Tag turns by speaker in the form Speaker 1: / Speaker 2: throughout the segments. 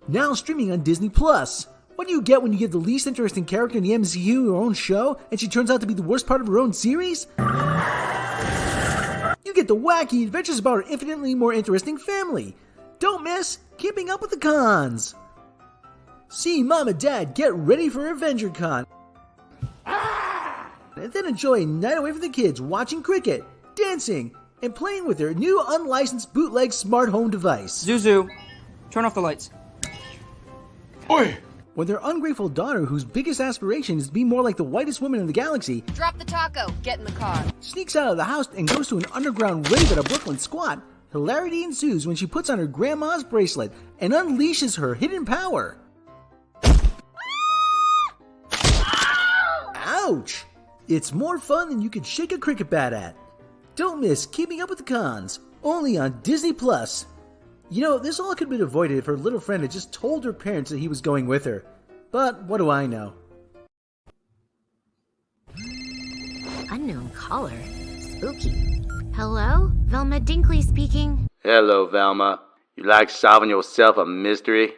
Speaker 1: Now streaming on Disney+. What do you get when you give the least interesting character in the MCU your own show, and she turns out to be the worst part of her own series? You get the wacky adventures about her infinitely more interesting family. Don't miss Keeping Up with the Cons. See Mom and Dad get ready for Avenger Con. And then enjoy a night away from the kids watching cricket, dancing, and playing with their new unlicensed bootleg smart home device.
Speaker 2: Zuzu, turn off the lights.
Speaker 3: Oi!
Speaker 1: When their ungrateful daughter, whose biggest aspiration is to be more like the whitest woman in the galaxy,
Speaker 4: Drop the taco, get in the car.
Speaker 1: sneaks out of the house and goes to an underground rave at a Brooklyn squat, hilarity ensues when she puts on her grandma's bracelet and unleashes her hidden power. Ouch! It's more fun than you could shake a cricket bat at. Don't miss Keeping Up with the Cons, only on Disney+. You know, this all could have been avoided if her little friend had just told her parents that he was going with her. But what do I know?
Speaker 5: Unknown caller. Spooky. Hello? Velma Dinkley speaking.
Speaker 6: Hello, Velma. You like solving yourself a mystery?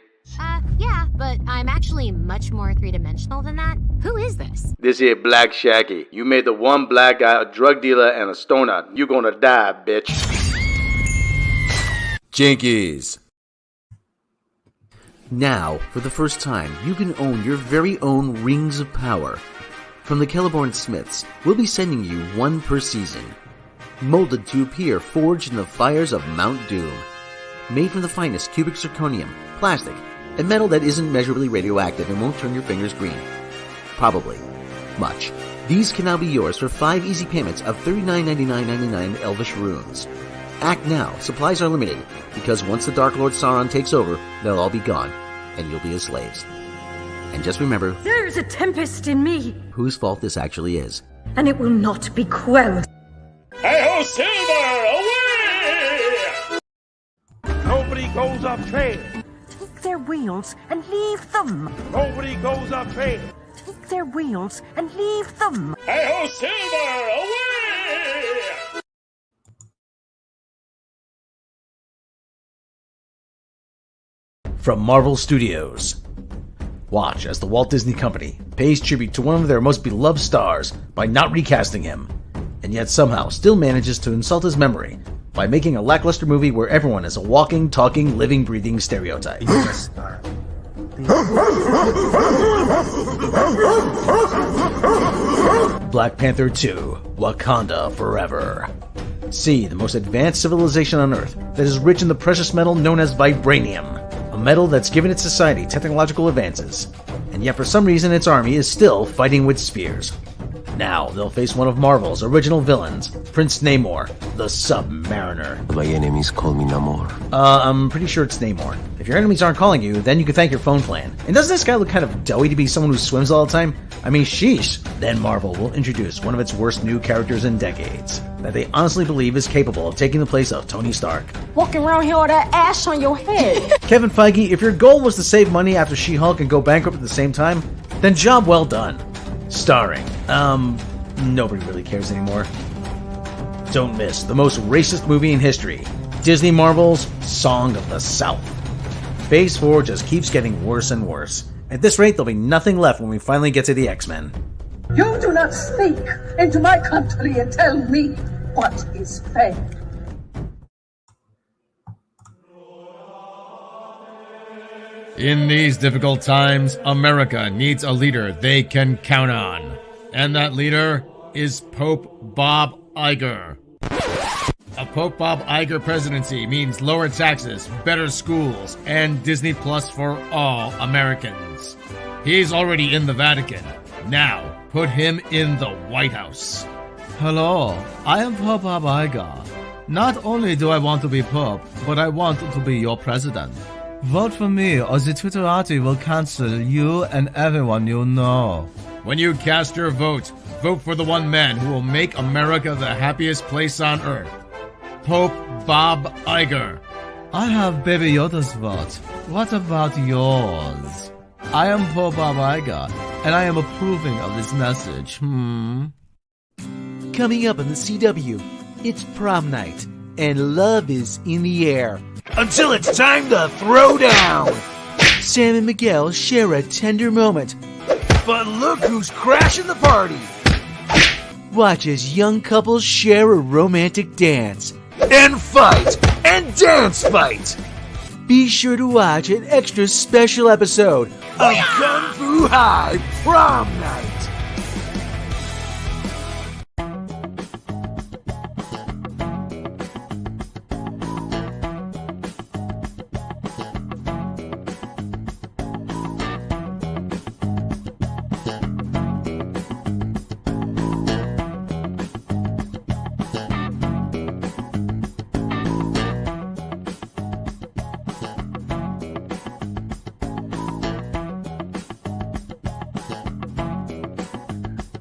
Speaker 5: Yeah, but I'm actually much more three-dimensional than that. Who is this?
Speaker 6: This here Black Shaggy. You made the one black guy a drug dealer and a stoner. You gonna die, bitch.
Speaker 7: Jinkies.
Speaker 1: Now, for the first time, you can own your very own Rings of Power. From the Celeborn Smiths, we'll be sending you one per season. Molded to appear forged in the fires of Mount Doom. Made from the finest cubic zirconium, plastic, and metal that isn't measurably radioactive and won't turn your fingers green. Probably. Much. These can now be yours for 5 easy payments of $39.99.99 Elvish runes. Act now. Supplies are limited, because once the Dark Lord Sauron takes over, they'll all be gone, and you'll be his slaves. And just remember,
Speaker 8: there's a tempest in me,
Speaker 1: whose fault this actually is.
Speaker 8: and it will not be quelled.
Speaker 3: Hey-ho, Silver! Away! Nobody goes off train.
Speaker 8: Take their wheels and leave them.
Speaker 3: Nobody goes off train.
Speaker 8: Take their wheels and leave them.
Speaker 3: Hey-ho, Silver! Away!
Speaker 1: From Marvel Studios. Watch as the Walt Disney Company pays tribute to one of their most beloved stars by not recasting him, and yet somehow still manages to insult his memory by making a lackluster movie where everyone is a walking, talking, living, breathing stereotype. Black Panther 2, Wakanda Forever. See the most advanced civilization on Earth that is rich in the precious metal known as vibranium. A metal that's given its society technological advances, and yet for some reason its army is still fighting with spears. Now they'll face one of Marvel's original villains, Prince Namor, the Submariner.
Speaker 9: My enemies call me Namor.
Speaker 1: I'm pretty sure it's Namor. If your enemies aren't calling you, then you can thank your phone plan. And doesn't this guy look kind of doughy to be someone who swims all the time? I mean, sheesh. Then Marvel will introduce one of its worst new characters in decades, that they honestly believe is capable of taking the place of Tony Stark.
Speaker 8: Walking around here with that ash on your head.
Speaker 1: Kevin Feige, if your goal was to save money after She-Hulk and go bankrupt at the same time, then job well done. Starring, nobody really cares anymore. Don't miss the most racist movie in history, Disney Marvel's Song of the South. Phase 4 just keeps getting worse and worse. At this rate, there'll be nothing left when we finally get to the X-Men.
Speaker 10: You do not speak into my country and tell me what is fair.
Speaker 11: In these difficult times, America needs a leader they can count on. And that leader is Pope Bob Iger. A Pope Bob Iger presidency means lower taxes, better schools, and Disney Plus for all Americans. He's already in the Vatican. Now, put him in the White House.
Speaker 12: Hello, I am Pope Bob Iger. Not only do I want to be Pope, but I want to be your president. Vote for me or the Twitterati will cancel you and everyone you know.
Speaker 11: When you cast your vote, vote for the one man who will make America the happiest place on earth. Pope Bob Iger.
Speaker 12: I have Baby Yoda's vote. What about yours? I am Pope Bob Iger, and I am approving of this message.
Speaker 1: Coming up on the CW, it's prom night, and love is in the air. Until it's time to throw down! Sam and Miguel share a tender moment.
Speaker 3: But look who's crashing the party.
Speaker 1: Watch as young couples share a romantic dance.
Speaker 3: And fight. And dance fight.
Speaker 1: Be sure to watch an extra special episode
Speaker 3: of Kung Fu High Prom Night.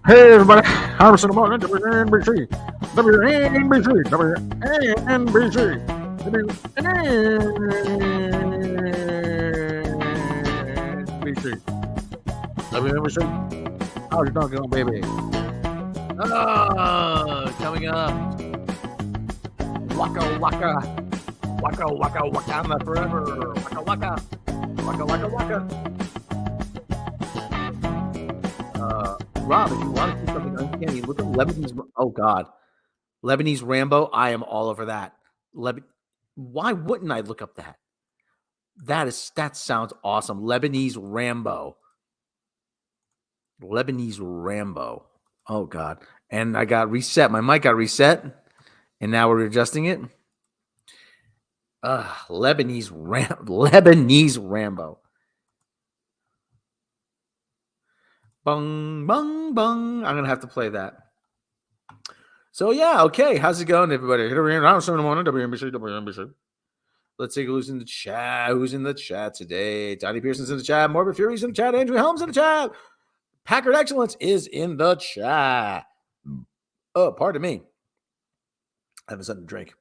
Speaker 7: Hey everybody, Harrison Martin, WNBC, WNBC, WNBC, WNBC. How's your dog going, baby?
Speaker 11: Coming up.
Speaker 7: Wakanda Forever. Waka.
Speaker 1: Rob, if you want to see something uncanny, look at Lebanese. Oh God, Lebanese Rambo. I am all over that. Why wouldn't I look up that? That sounds awesome. Lebanese Rambo. Oh God, and I got reset. My mic got reset, and now we're adjusting it. Lebanese Rambo. Bung, bung, bung. I'm going to have to play that. So, yeah, okay. How's it going, everybody? WNBC. Let's take a look in the chat. Who's in the chat today? Donnie Pearson's in the chat. Morbid Fury's in the chat. Andrew Helms in the chat. Packard Excellence is in the chat. Oh, pardon me. I have something to drink.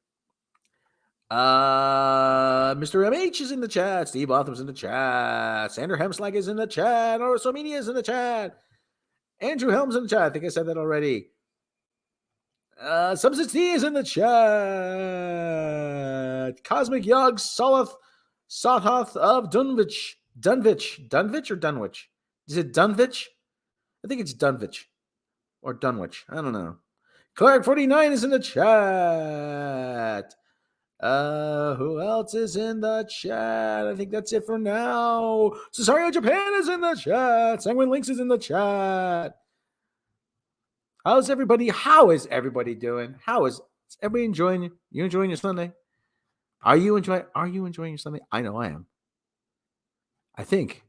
Speaker 1: Mr. MH is in the chat. Steve Botham's in the chat. Sander Hemslag is in the chat. Or Somenia is in the chat. Andrew Helms in the chat. I think I said that already. Substance D is in the chat. Cosmic Yog Sothoth of Dunwich or Dunwich? Is it Dunwich? I think it's Dunwich or Dunwich. I don't know. Clark 49 is in the chat. Who else is in the chat? I think that's it for now. Cesario Japan is in the chat. Sanguine Links is in the chat. How is everybody doing? Is everybody enjoying? You enjoying your Sunday? Are you enjoying your Sunday? I know I am. I think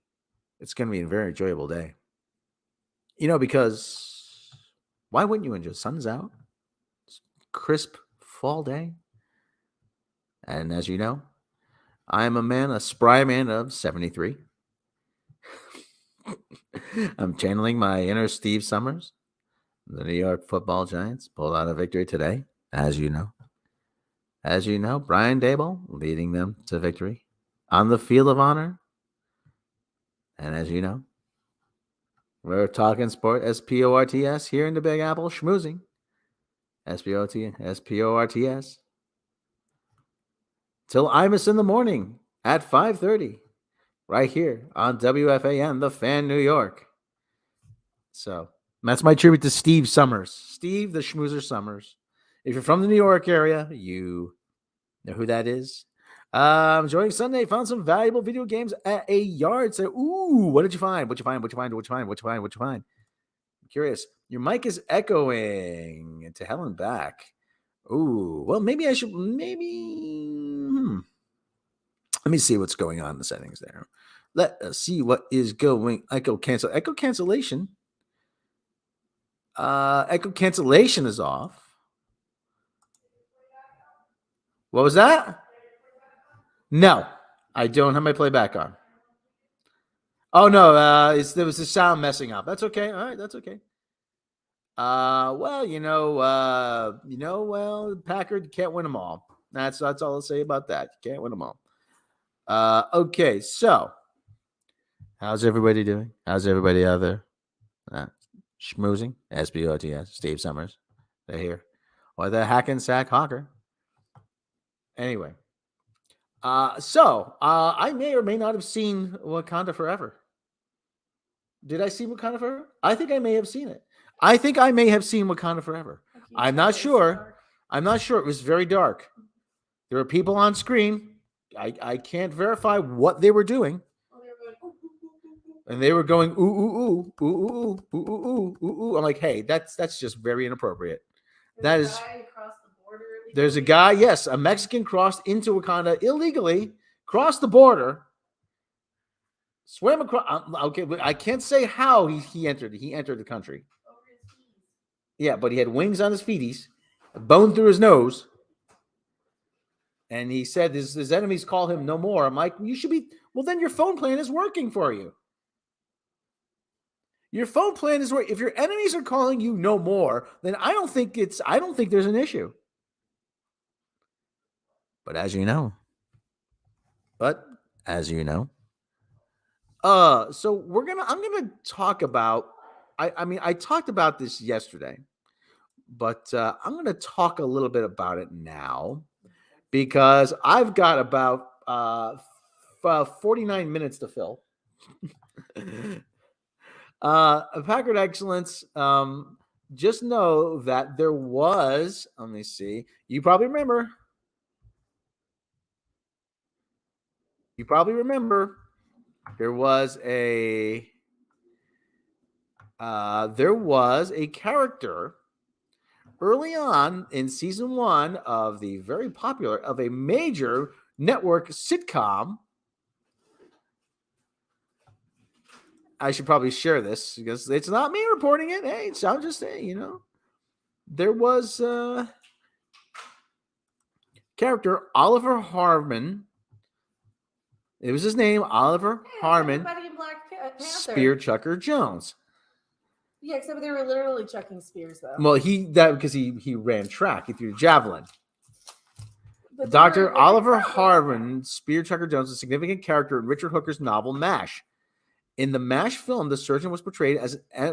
Speaker 1: it's going to be a very enjoyable day. Because why wouldn't you enjoy? Sun's out. It's crisp fall day. And as you know, I am a spry man of 73. I'm channeling my inner Steve Summers. The New York Football Giants pulled out a victory today, as you know. Brian Daboll leading them to victory on the field of honor. And as you know, we're talking sport, SPORTS here in the Big Apple, schmoozing. SPORTS. Till Imus in the morning at 5:30, right here on WFAN, The Fan, New York. So that's my tribute to Steve Summers. Steve the Schmoozer Summers. If you're from the New York area, you know who that is. Enjoying Sunday, found some valuable video games at a yard sale. Ooh, what did you find? What'd you find? I'm curious. Your mic is echoing to hell and back. Ooh, well, maybe I should, Let me see what's going on in the settings there. Let us see what is going. Echo cancellation. Echo cancellation is off. What was that? No, I don't have my playback on. Oh no, there was the sound messing up. That's okay. All right, that's okay. Well, Packard can't win them all. That's all I'll say about that. You can't win them all. Okay, so how's everybody doing? How's everybody out there? Schmoozing, SPOTS, Steve Summers. They're here. Or the Hackensack Hawker. Anyway, I may or may not have seen Wakanda Forever. Did I see Wakanda Forever? I think I may have seen it. I think I may have seen Wakanda Forever. I'm not sure. I'm not sure. It was very dark. There were people on screen. I can't verify what they were doing. And they were going ooh ooh ooh ooh ooh ooh ooh ooh ooh ooh. I'm like, hey, that's just very inappropriate. That is. There's a guy, yes, a Mexican crossed into Wakanda illegally, crossed the border, swam across. Okay, I can't say how he entered. He entered the country. Yeah, but he had wings on his feeties, a bone through his nose, and he said his enemies call him no more. I'm like, you should be. Well, then your phone plan is working for you. Your phone plan is working. If your enemies are calling you no more, then I don't think there's an issue. But as you know, so I'm gonna talk about. I mean, I talked about this yesterday, but I'm gonna talk a little bit about it now because I've got about 49 minutes to fill. Packard Excellence. Just know that there was. Let me see. You probably remember. There was a character early on in season 1 of the very popular of a major network sitcom. I should probably share this because it's not me reporting it. Hey, I'm just saying, there was character Oliver Harmon. It was his name, Oliver Harmon.
Speaker 13: Everybody in Black Panther.
Speaker 1: Spear Chucker Jones.
Speaker 13: Yeah, except they were literally chucking spears, though.
Speaker 1: Well, because he ran track. He threw javelin. Dr. Oliver Harmon, Spear Chucker Jones, is a significant character in Richard Hooker's novel MASH. In the MASH film, the surgeon was portrayed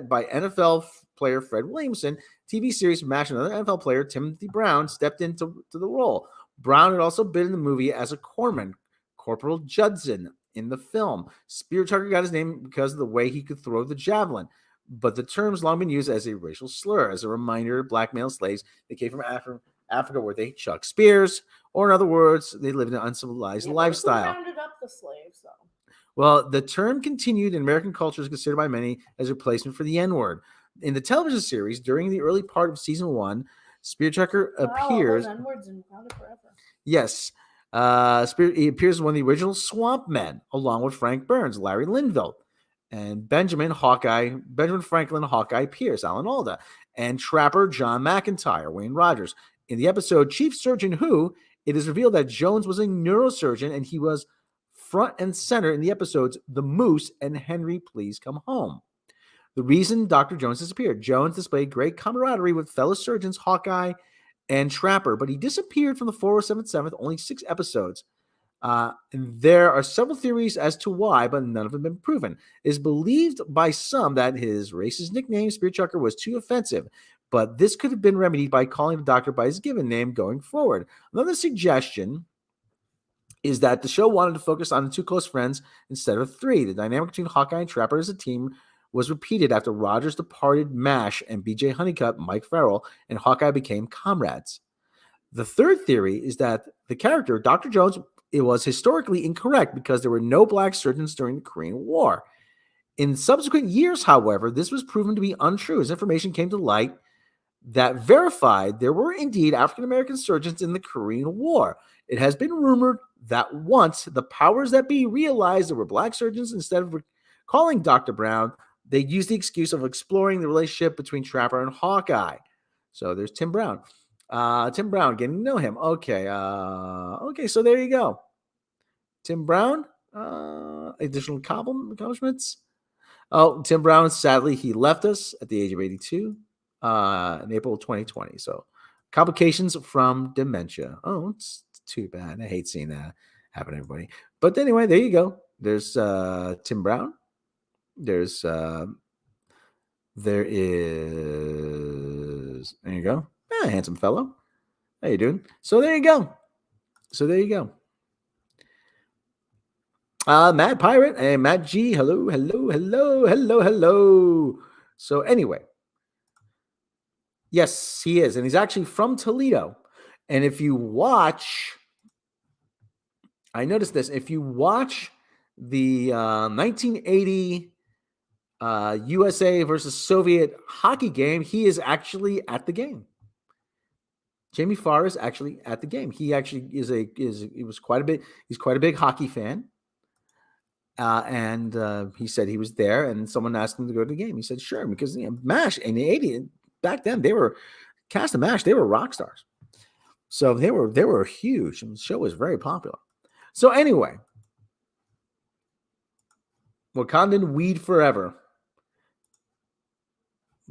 Speaker 1: by NFL player Fred Williamson. TV series MASH, another NFL player, Timothy Brown, stepped into the role. Brown had also been in the movie as a corpsman, Corporal Judson, in the film. Spear Chucker got his name because of the way he could throw the javelin. But the term's long been used as a racial slur, as a reminder of black male slaves that came from Africa where they chucked spears, or in other words, they lived an uncivilized lifestyle.
Speaker 13: Who rounded up the slaves, though?
Speaker 1: Well, the term continued in American culture is considered by many as a replacement for the N-word. In the television series, during the early part of season 1, Spear Chucker appears.
Speaker 13: N-words in Wakanda Forever.
Speaker 1: Yes. He appears as one of the original Swamp Men, along with Frank Burns, Larry Linville, and Benjamin Franklin Hawkeye Pierce, Alan Alda, and Trapper John McIntyre, Wayne Rogers. In the episode Chief Surgeon Who, it is revealed that Jones was a neurosurgeon and he was front and center in the episodes The Moose and Henry Please Come Home. The reason Dr. Jones disappeared. Jones displayed great camaraderie with fellow surgeons Hawkeye and Trapper, but he disappeared from the 407th, only 6 episodes. And there are several theories as to why, but none of them have been proven. It is believed by some that his racist nickname, Spear Chucker, was too offensive, but this could have been remedied by calling the doctor by his given name going forward. Another suggestion is that the show wanted to focus on the 2 close friends instead of 3. The dynamic between Hawkeye and Trapper as a team was repeated after Rogers departed MASH and BJ Honeycutt, Mike Farrell, and Hawkeye became comrades. The third theory is that the character, Dr. Jones, it was historically incorrect because there were no black surgeons during the Korean War. In subsequent years, however, this was proven to be untrue as information came to light that verified there were indeed African-American surgeons in the Korean War. It has been rumored that once the powers that be realized there were black surgeons, instead of calling Dr. Brown, they used the excuse of exploring the relationship between Trapper and Hawkeye. So there's Tim Brown. Tim Brown, getting to know him. Okay. So there you go. Tim Brown, additional accomplishments. Oh, Tim Brown, sadly, he left us at the age of 82 in April 2020. So complications from dementia. Oh, it's too bad. I hate seeing that happen to everybody. But anyway, there you go. There's Tim Brown. There is, there you go. Handsome fellow. How you doing? So there you go.
Speaker 7: Mad Pirate and Matt G. Hello, hello, hello, hello, hello. So anyway, yes, he is, and he's actually from Toledo. And if you watch, I noticed this. If you watch the 1980 USA versus Soviet hockey game, he is actually at the game. Jamie Farr is actually at the game. He actually he was quite a bit. He's quite a big hockey fan. And he said he was there, and someone asked him to go to the game. He said, sure, because MASH in the 80s, back then, they were cast of MASH, they were rock stars. So they were huge, and the show was very popular. So anyway, Wakandan Weed Forever.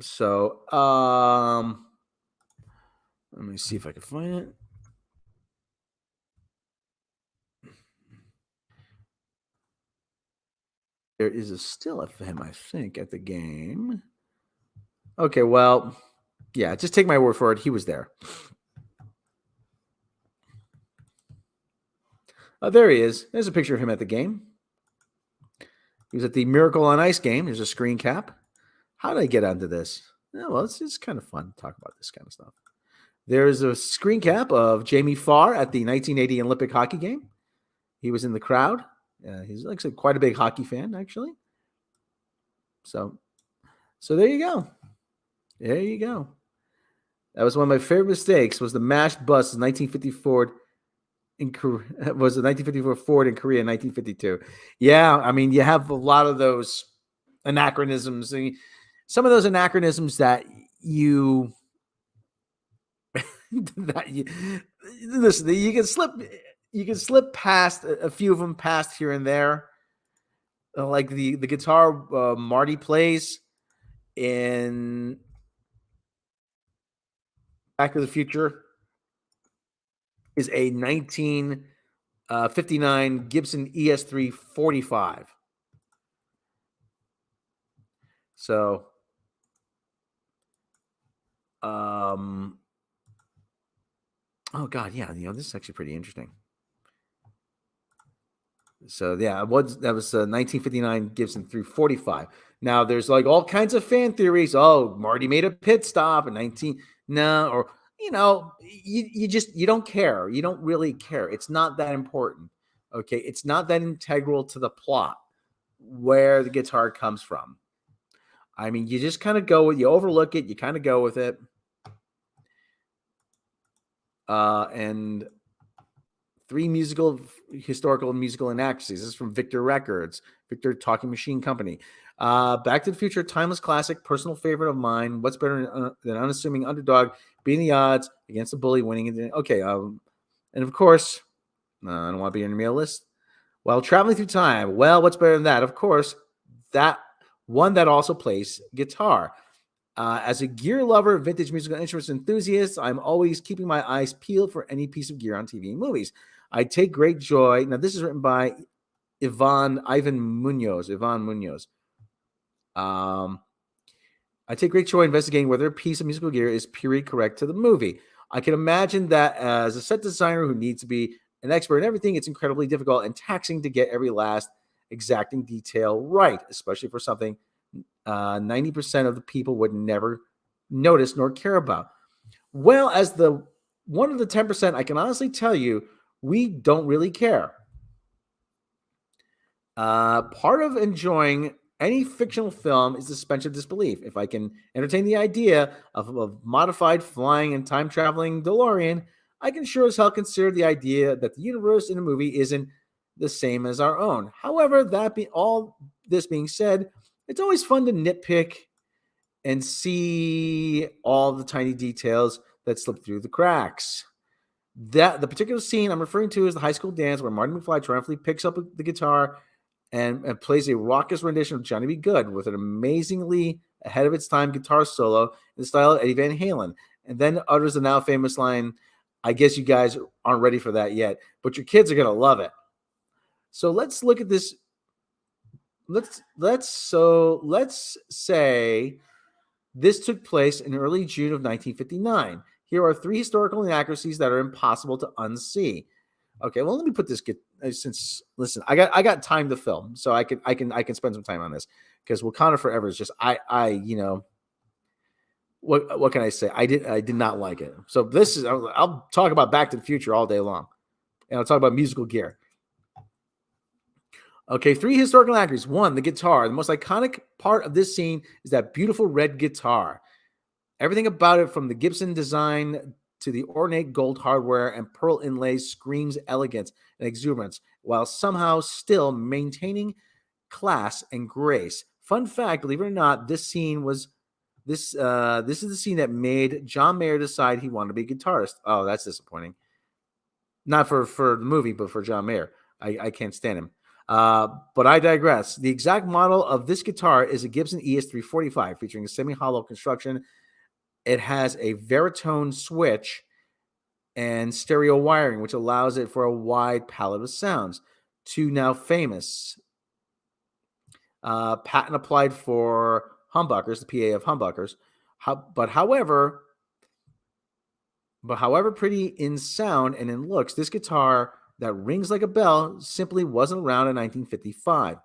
Speaker 7: So let me see if I can find it. There is a still of him, I think, at the game. Okay, well, yeah, just take my word for it. He was there. There he is. There's a picture of him at the game. He was at the Miracle on Ice game. There's a screen cap. How did I get onto this? Oh, well, it's kind of fun to talk about this kind of stuff. There's a screen cap of Jamie Farr at the 1980 Olympic hockey game. He was in the crowd. He's like quite a big hockey fan, actually. So there you go. There you go. That was one of my favorite mistakes. Was the MASH bus 1954 in Korea? Was the 1954 Ford in Korea in 1952? Yeah, I mean, you have a lot of those anachronisms. Some of those anachronisms that you listen. You can slip past a few of them, past here and there. Like the guitar Marty plays in Back to the Future is a 1959 Gibson ES3 45. So, oh God, yeah, this is actually pretty interesting. So yeah, that was 1959 Gibson 345. Now there's like all kinds of fan theories. Oh, Marty made a pit stop in 19 no, or you don't care. You don't really care. It's not that important. Okay, it's not that integral to the plot where the guitar comes from. I mean, you just kind of you overlook it, you kind of go with it. And 3 historical musical inaccuracies. This is from Victor Records, Victor Talking Machine Company. Back to the Future, timeless classic, personal favorite of mine. What's better than unassuming underdog beating the odds against the bully winning? Okay, and of course, I don't want to be on your mail list. While traveling through time, well, what's better than that? Of course, that one that also plays guitar. As a gear lover, vintage musical instruments enthusiast, I'm always keeping my eyes peeled for any piece of gear on TV and movies. I take great joy. Now, this is written by Ivan Munoz. I take great joy investigating whether a piece of musical gear is period correct to the movie. I can imagine that as a set designer who needs to be an expert in everything, it's incredibly difficult and taxing to get every last exacting detail right, especially for something 90% of the people would never notice nor care about. Well, as the one of the 10%, I can honestly tell you, we don't really care. Part of enjoying any fictional film is the suspension of disbelief. If I can entertain the idea of a modified flying and time traveling DeLorean, I can sure as hell consider the idea that the universe in a movie isn't the same as our own. However, all this being said, it's always fun to nitpick and see all the tiny details that slip through the cracks. The particular scene I'm referring to is the high school dance where Marty McFly triumphantly picks up the guitar and plays a raucous rendition of Johnny B. Good with an amazingly ahead of its time guitar solo in the style of Eddie Van Halen, and then utters the now famous line, I guess you guys aren't ready for that yet, but your kids are going to love it. So let's look at this. Let's say this took place in early June of 1959. Here are 3 historical inaccuracies that are impossible to unsee. Okay, well, let me put this since listen, I got time to film, so I can spend some time on this because Wakanda Forever is just what can I say? I did not like it. So this is I'll talk about Back to the Future all day long, and I'll talk about musical gear. Okay, 3 historical accuracies. 1, the guitar. The most iconic part of this scene is that beautiful red guitar. Everything about it, from the Gibson design to the ornate gold hardware and pearl inlays, screams elegance and exuberance, while somehow still maintaining class and grace. Fun fact, believe it or not, this is the scene that made John Mayer decide he wanted to be a guitarist. Oh, that's disappointing. Not for the movie, but for John Mayer. I can't stand him. But I digress. The exact model of this guitar is a Gibson ES345 featuring a semi-hollow construction. It has a Veritone switch and stereo wiring, which allows it for a wide palette of sounds. 2 now famous patent applied for humbuckers, the PA of humbuckers. However pretty in sound and in looks, this guitar that rings like a bell simply wasn't around in 1955.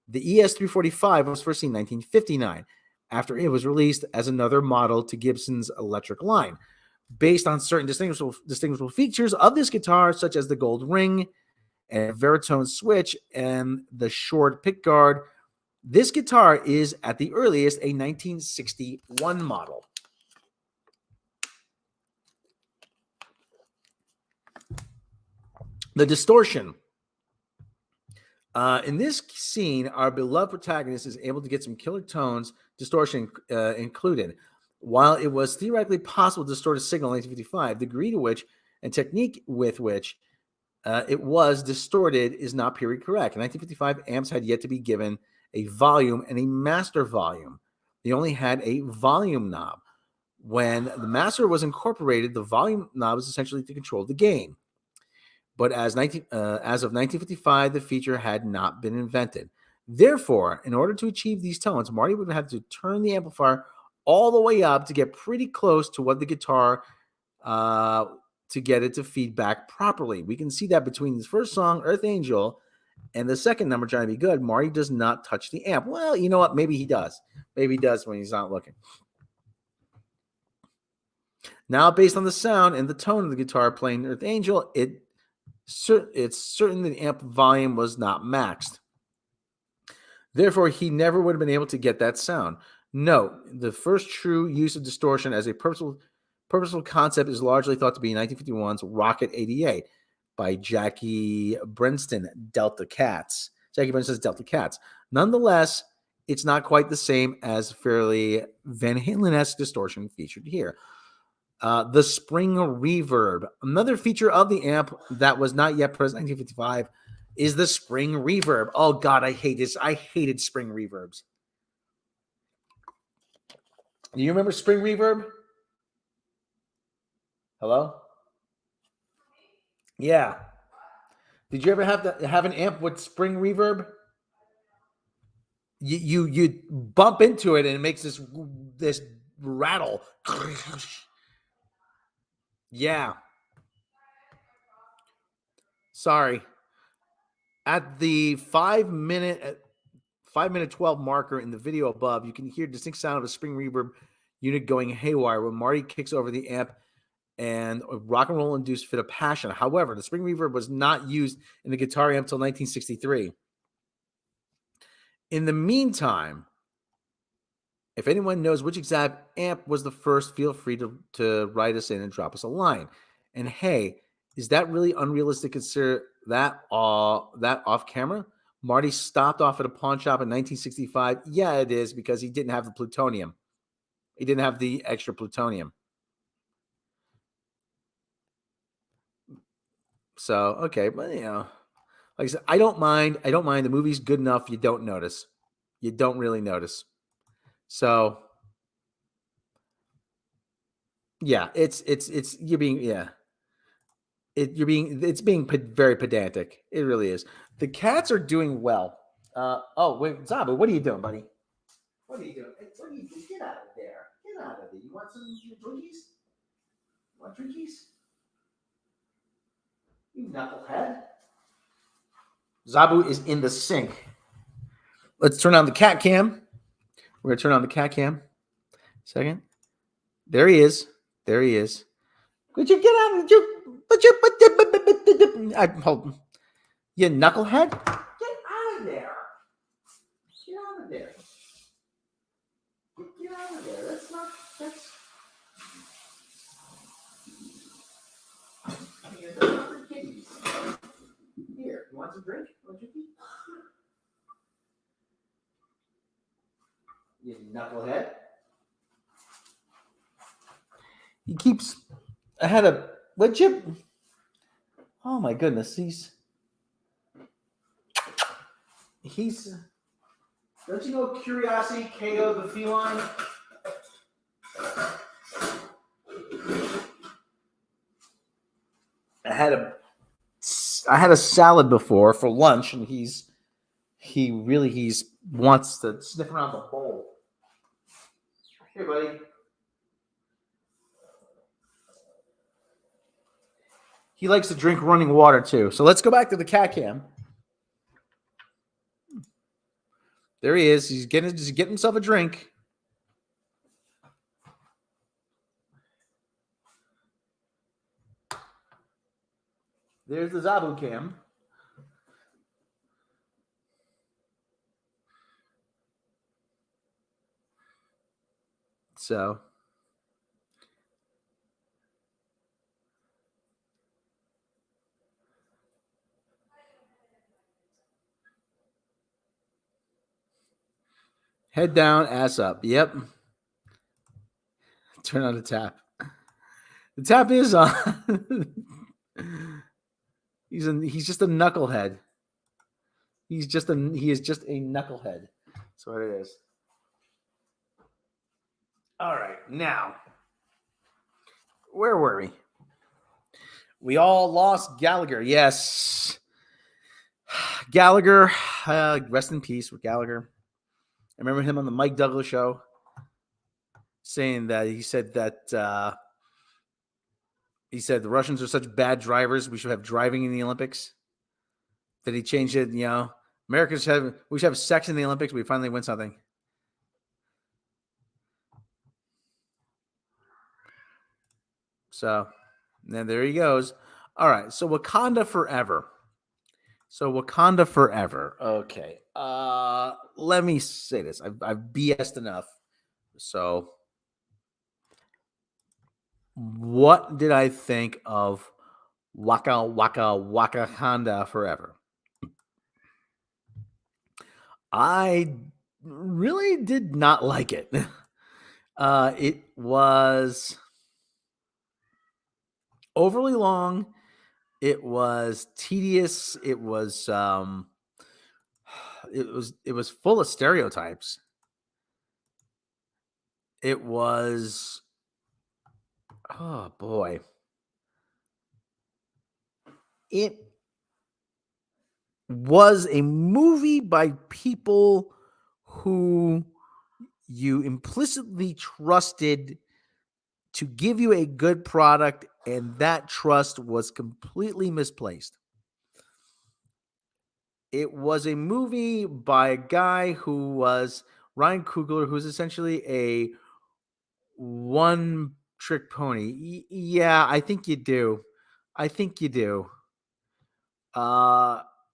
Speaker 7: The ES345 was first seen in 1959, after it was released as another model to Gibson's electric line. Based on certain distinguishable features of this guitar, such as the gold ring and Veritone switch and the short pickguard, this guitar is at the earliest a 1961 model. The distortion. In this scene, our beloved protagonist is able to get some killer tones, distortion included. While it was theoretically possible to distort a signal in 1955, the degree to which and technique with which it was distorted is not period correct. In 1955, amps had yet to be given a volume and a master volume. They only had a volume knob. When the master was incorporated, the volume knob was essentially to control the gain. But as of 1955, the feature had not been invented. Therefore, in order to achieve these tones, Marty would have to turn the amplifier all the way up to get pretty close to what the guitar to get it to feed back properly. We can see that between his first song, Earth Angel, and the second number, Trying to Be Good, Marty does not touch the amp. Well, you know what? Maybe he does. Maybe he does when he's not looking. Now, based on the sound and the tone of the guitar playing Earth Angel, it's certain the amp volume was not maxed. Therefore, he never would have been able to get that sound. Note, the first true use of distortion as a purposeful concept is largely thought to be 1951's Rocket 88 by Jackie Brenston, Delta Cats. Jackie Brenston's Delta Cats. Nonetheless, it's not quite the same as fairly Van Halen-esque distortion featured here. The spring reverb. Another feature of the amp that was not yet present in 1955 is the spring reverb. Oh, God, I hate this. I hated spring reverbs. Do you remember spring reverb? Hello? Yeah. Did you ever have an amp with spring reverb? You bump into it and it makes this rattle. Yeah. Sorry. At the 5-minute 12 marker in the video above, you can hear distinct sound of a spring reverb unit going haywire when Marty kicks over the amp and a rock and roll induced fit of passion. However, the spring reverb was not used in the guitar amp until 1963. In the meantime, if anyone knows which exact amp was the first, feel free to write us in and drop us a line. And hey, is that really unrealistic to consider that off camera? Marty stopped off at a pawn shop in 1965. Yeah, it is, because he didn't have the plutonium. He didn't have the extra plutonium. So, okay, but like I said, I don't mind. The movie's good enough. You don't notice. You don't really notice. So, yeah, it's being very pedantic. It really is. The cats are doing well. Oh wait, Zabu, what are you doing, buddy? What are you doing? What are you doing? Get out of there! Get out of there! You want some drinkies? Want drinkies? You knucklehead. Zabu is in the sink. Let's turn on the cat cam. We're going to turn on the cat cam. Second. There he is. There he is. Would you get out? Hold. You knucklehead. Get out of there. Get out of there. Get out of there. That's not. That's. Here, you want some drink? You knucklehead. He keeps. I had a. Would you? Oh my goodness, he's. Don't you know Curiosity KO the feline? I had a salad before for lunch, and he wants to sniff around the bowl. Here, buddy. He likes to drink running water too. So let's go back to the cat cam. There he is. He's getting himself a drink. There's the Zabu cam. So head down, ass up. Yep. Turn on the tap. The tap is on. He's just a knucklehead. He is just a knucklehead. That's what it is. All right, now where were we? We all lost Gallagher. Yes, Gallagher. Rest in peace with Gallagher. I remember him on the Mike Douglas show saying that he said the Russians are such bad drivers. We should have driving in the Olympics. That he changed it. You know, we should have sex in the Olympics. We finally win something. So, then there he goes. All right. So Wakanda Forever. Okay. Let me say this. I've BS'd enough. So, what did I think of Wakanda Forever? I really did not like it. It was overly long. It was tedious. It was full of stereotypes. It was, oh boy. It was a movie by people who you implicitly trusted to give you a good product, and that trust was completely misplaced. It was a movie by a guy who was Ryan Coogler, who's essentially a one-trick pony. Yeah, I think you do.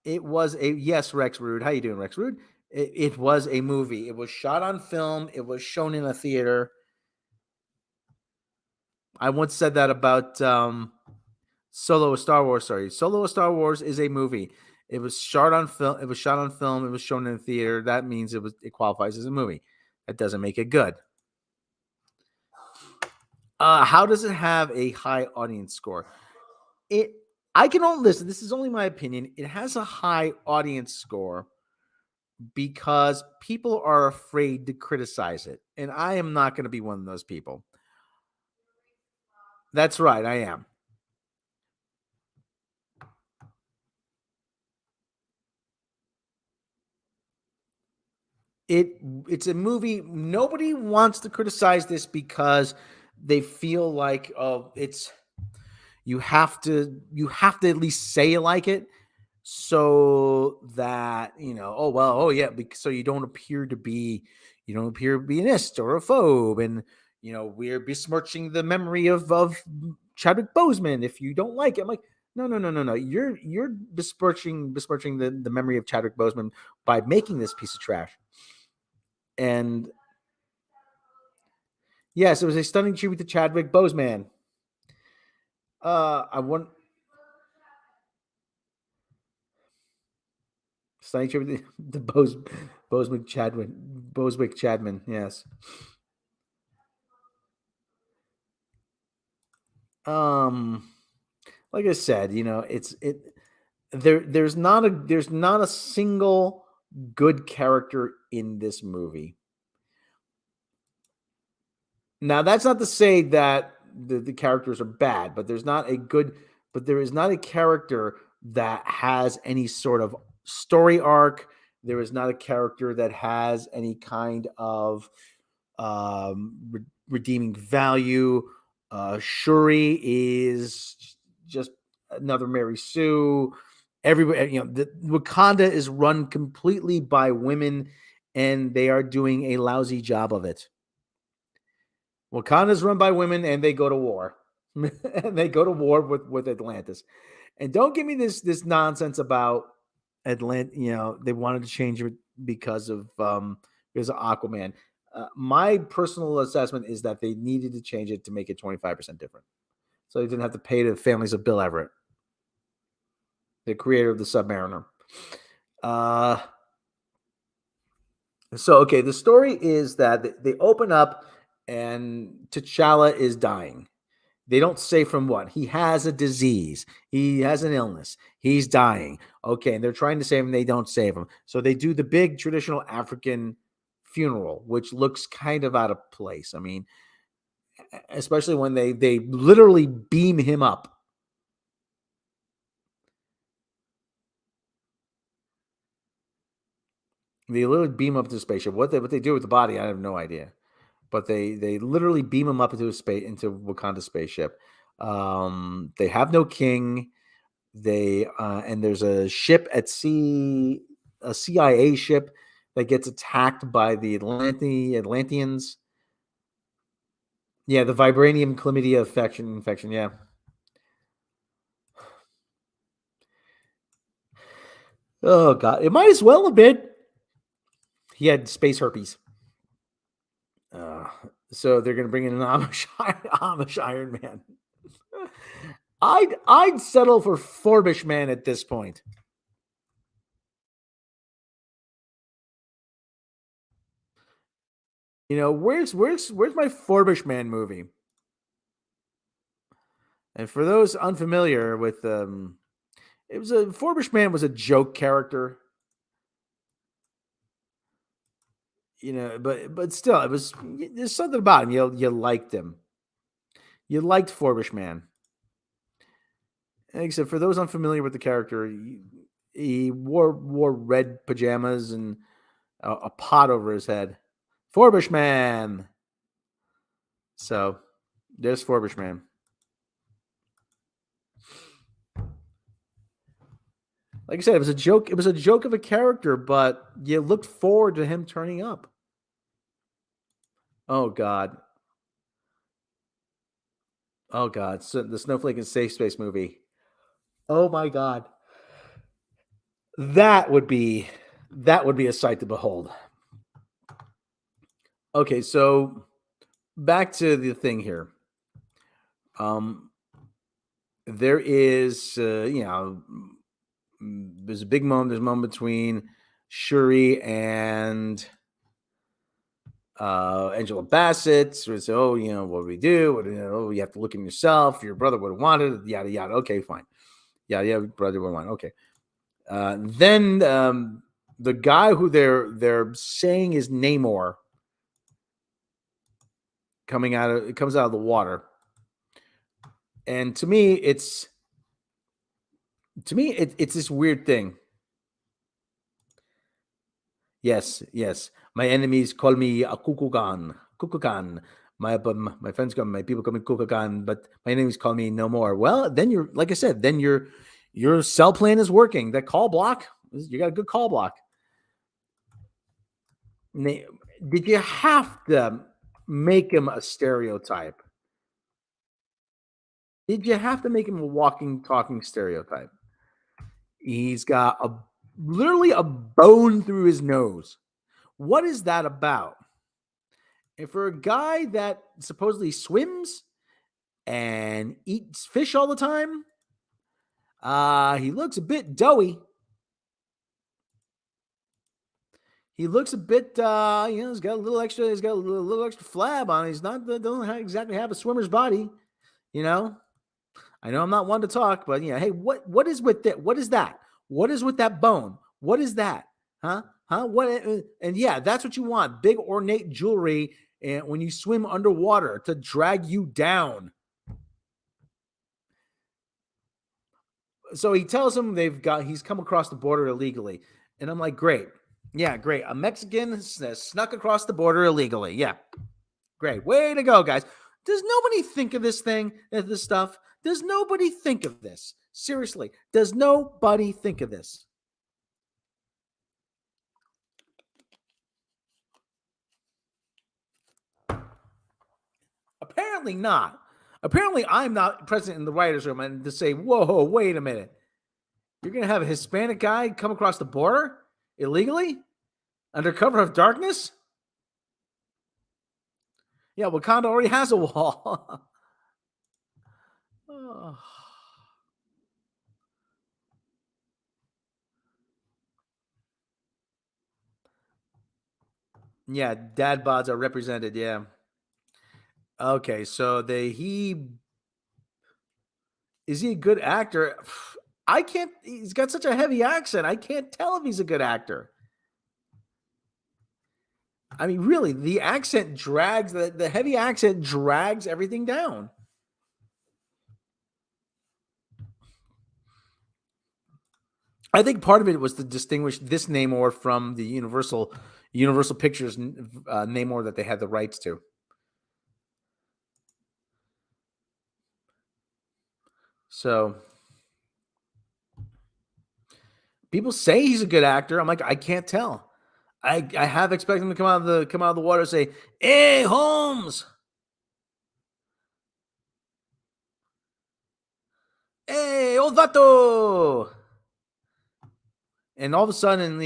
Speaker 7: It was yes, Rex Rude. How you doing, Rex Rude? It was a movie. It was shot on film. It was shown in a theater. I once said that about Solo: A Star Wars. Sorry, Solo: A Star Wars is a movie. It was shot on film. It was shot on film. It was shown in a theater. That means it qualifies as a movie. That doesn't make it good. How does it have a high audience score? I can only listen. This is only my opinion. It has a high audience score because people are afraid to criticize it, and I am not going to be one of those people. That's right, I am. It's a movie. Nobody wants to criticize this because they feel like it's you have to at least say you like it, so that so you don't appear to be an ist or a phobe, and we're besmirching the memory of Chadwick Boseman if you don't like it. I'm like, no. You're besmirching the memory of Chadwick Boseman by making this piece of trash. And yes, it was a stunning tribute to Chadwick Boseman. I want stunning tribute to Boswick Chadman. Yes. Like I said, there's not a single good character in this movie. Now, that's not to say that the characters are bad, but there is not a character that has any sort of story arc. There is not a character that has any kind of redeeming value. Shuri is just another Mary Sue. Everybody, the Wakanda is run completely by women, and they are doing a lousy job of it. Wakanda is run by women, and they go to war. And they go to war with Atlantis. And don't give me this nonsense about Atlantis. They wanted to change it because of Aquaman. My personal assessment is that they needed to change it to make it 25% different, so they didn't have to pay the families of Bill Everett, the creator of the Submariner. Okay, the story is that they open up and T'Challa is dying. They don't say from what. He has a disease. He has an illness. He's dying. Okay, and they're trying to save him. They don't save him. So they do the big traditional African funeral, which looks kind of out of place. I mean, especially when they literally beam him up. They literally beam up to the spaceship. What they do with the body, I have no idea. But they literally beam him up into Wakanda spaceship. They have no king. And there's a ship at sea, a CIA ship that gets attacked by the Atlanteans. Yeah, the vibranium chlamydia infection. Yeah. Oh God, it might as well have been. He had space herpes. So they're going to bring in an Amish Iron Man. I'd settle for Forbish Man at this point. Where's my Forbish Man movie? And for those unfamiliar with Forbish Man was a joke character. But still, there's something about him. You liked him. You liked Forbish Man. Except for those unfamiliar with the character, he wore red pajamas and a pot over his head. Forbish Man. So there's Forbish Man. Like I said, it was a joke. It was a joke of a character, but you looked forward to him turning up. Oh God. Oh God. So the Snowflake and Safe Space movie. Oh my God. That would be a sight to behold. Okay, so back to the thing here. There is there's a big moment. There's a moment between Shuri and Angela Bassett. So it's, what do we do? You have to look in yourself. Your brother would have wanted it, yada yada. Okay, fine. Yeah, brother would have wanted. Okay. Then the guy who they're saying is Namor comes out of the water, and to me it's this weird thing. Yes. My enemies call me a kukukan. my friends call me, my people call me Kukakan, but my enemies call me no more. Well, then you're, like I said, then your cell plan is working. That call block, you got a good call block. Did you have to make him a stereotype? Did you have to make him a walking, talking stereotype? He's got literally a bone through his nose. What is that about? And for a guy that supposedly swims and eats fish all the time, he looks a bit doughy. He looks a bit, he's got a little extra. He's got a little extra flab on. He's not doesn't exactly have a swimmer's body, I know I'm not one to talk, but hey, what is with that? What is that? What is with that bone? What is that? Huh? What? And yeah, that's what you want. Big ornate jewelry, and when you swim underwater to drag you down. So he tells him he's come across the border illegally, and I'm like, great. Yeah, great. A Mexican has snuck across the border illegally. Yeah, great. Way to go, guys. Does nobody think of this stuff? Does nobody think of this? Seriously, does nobody think of this? Apparently not. Apparently I'm not present in the writer's room and to say, whoa, wait a minute. You're going to have a Hispanic guy come across the border illegally? Under cover of darkness? Yeah, Wakanda already has a wall. Oh. Yeah, dad bods are represented, yeah. Okay, so is he a good actor? He's got such a heavy accent. I can't tell if he's a good actor. I mean, really, the accent drags, the heavy accent drags everything down. I think part of it was to distinguish this Namor from the Universal Pictures Namor that they had the rights to. So people say he's a good actor. I'm like, I can't tell. I have expected him to come out of the water and say, "Hey, Holmes! Hey, old vato!" And all of a sudden,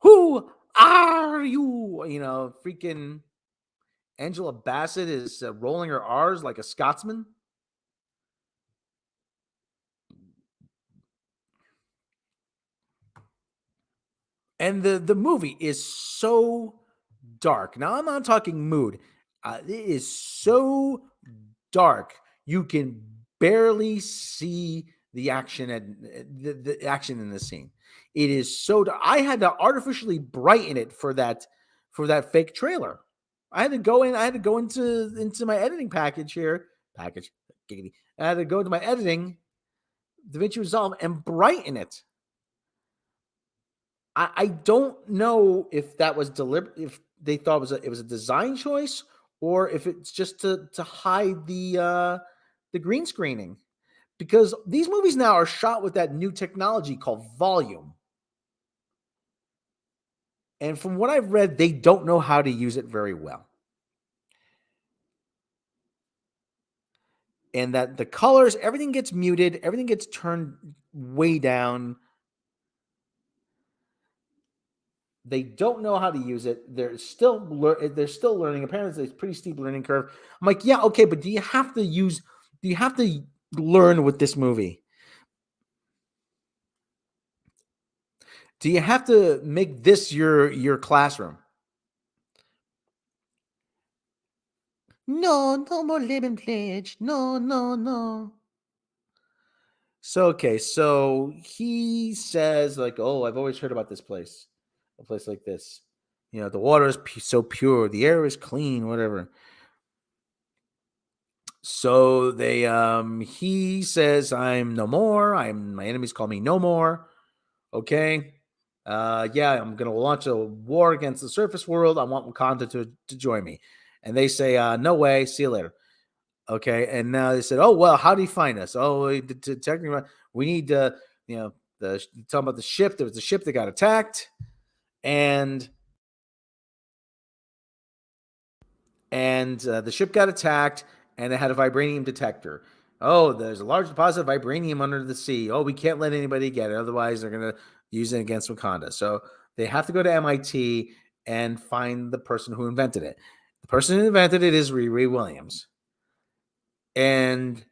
Speaker 7: who are you? Freaking Angela Bassett is rolling her R's like a Scotsman. And the movie is so dark. Now, I'm not talking mood. It is so dark. You can barely see the action and the action in the scene. It is so dark. I had to artificially brighten it for that fake trailer. I had to go into my editing package here. I had to go into my editing, DaVinci Resolve, and brighten it. I don't know if that was deliberate, if they thought it was a design choice, or if it's just to hide the green screening, because these movies now are shot with that new technology called volume. And from what I've read, they don't know how to use it very well. And that the colors, everything gets muted, everything gets turned way down. They don't know how to use it. They're still learning. Apparently, it's a pretty steep learning curve. I'm like, yeah, okay, but do you have to learn with this movie? Do you have to make this your classroom? No more living pledge. No. So he says, like, oh, I've always heard about this place. A place like this. The water is so pure, the air is clean, whatever. So he says, I'm no more. My enemies call me no more. Okay. Yeah, I'm gonna launch a war against the surface world. I want Wakanda to join me. And they say, no way, see you later. Okay, and now they said, oh, well, how do you find us? Oh, technically, we need to, talking about the ship. There was a ship that got attacked, and the ship got attacked, and it had a vibranium detector. Oh, there's a large deposit of vibranium under the sea. Oh, we can't let anybody get it, otherwise they're going to use it against Wakanda. So they have to go to MIT and find the person who invented it. The person who invented it is Riri Williams. And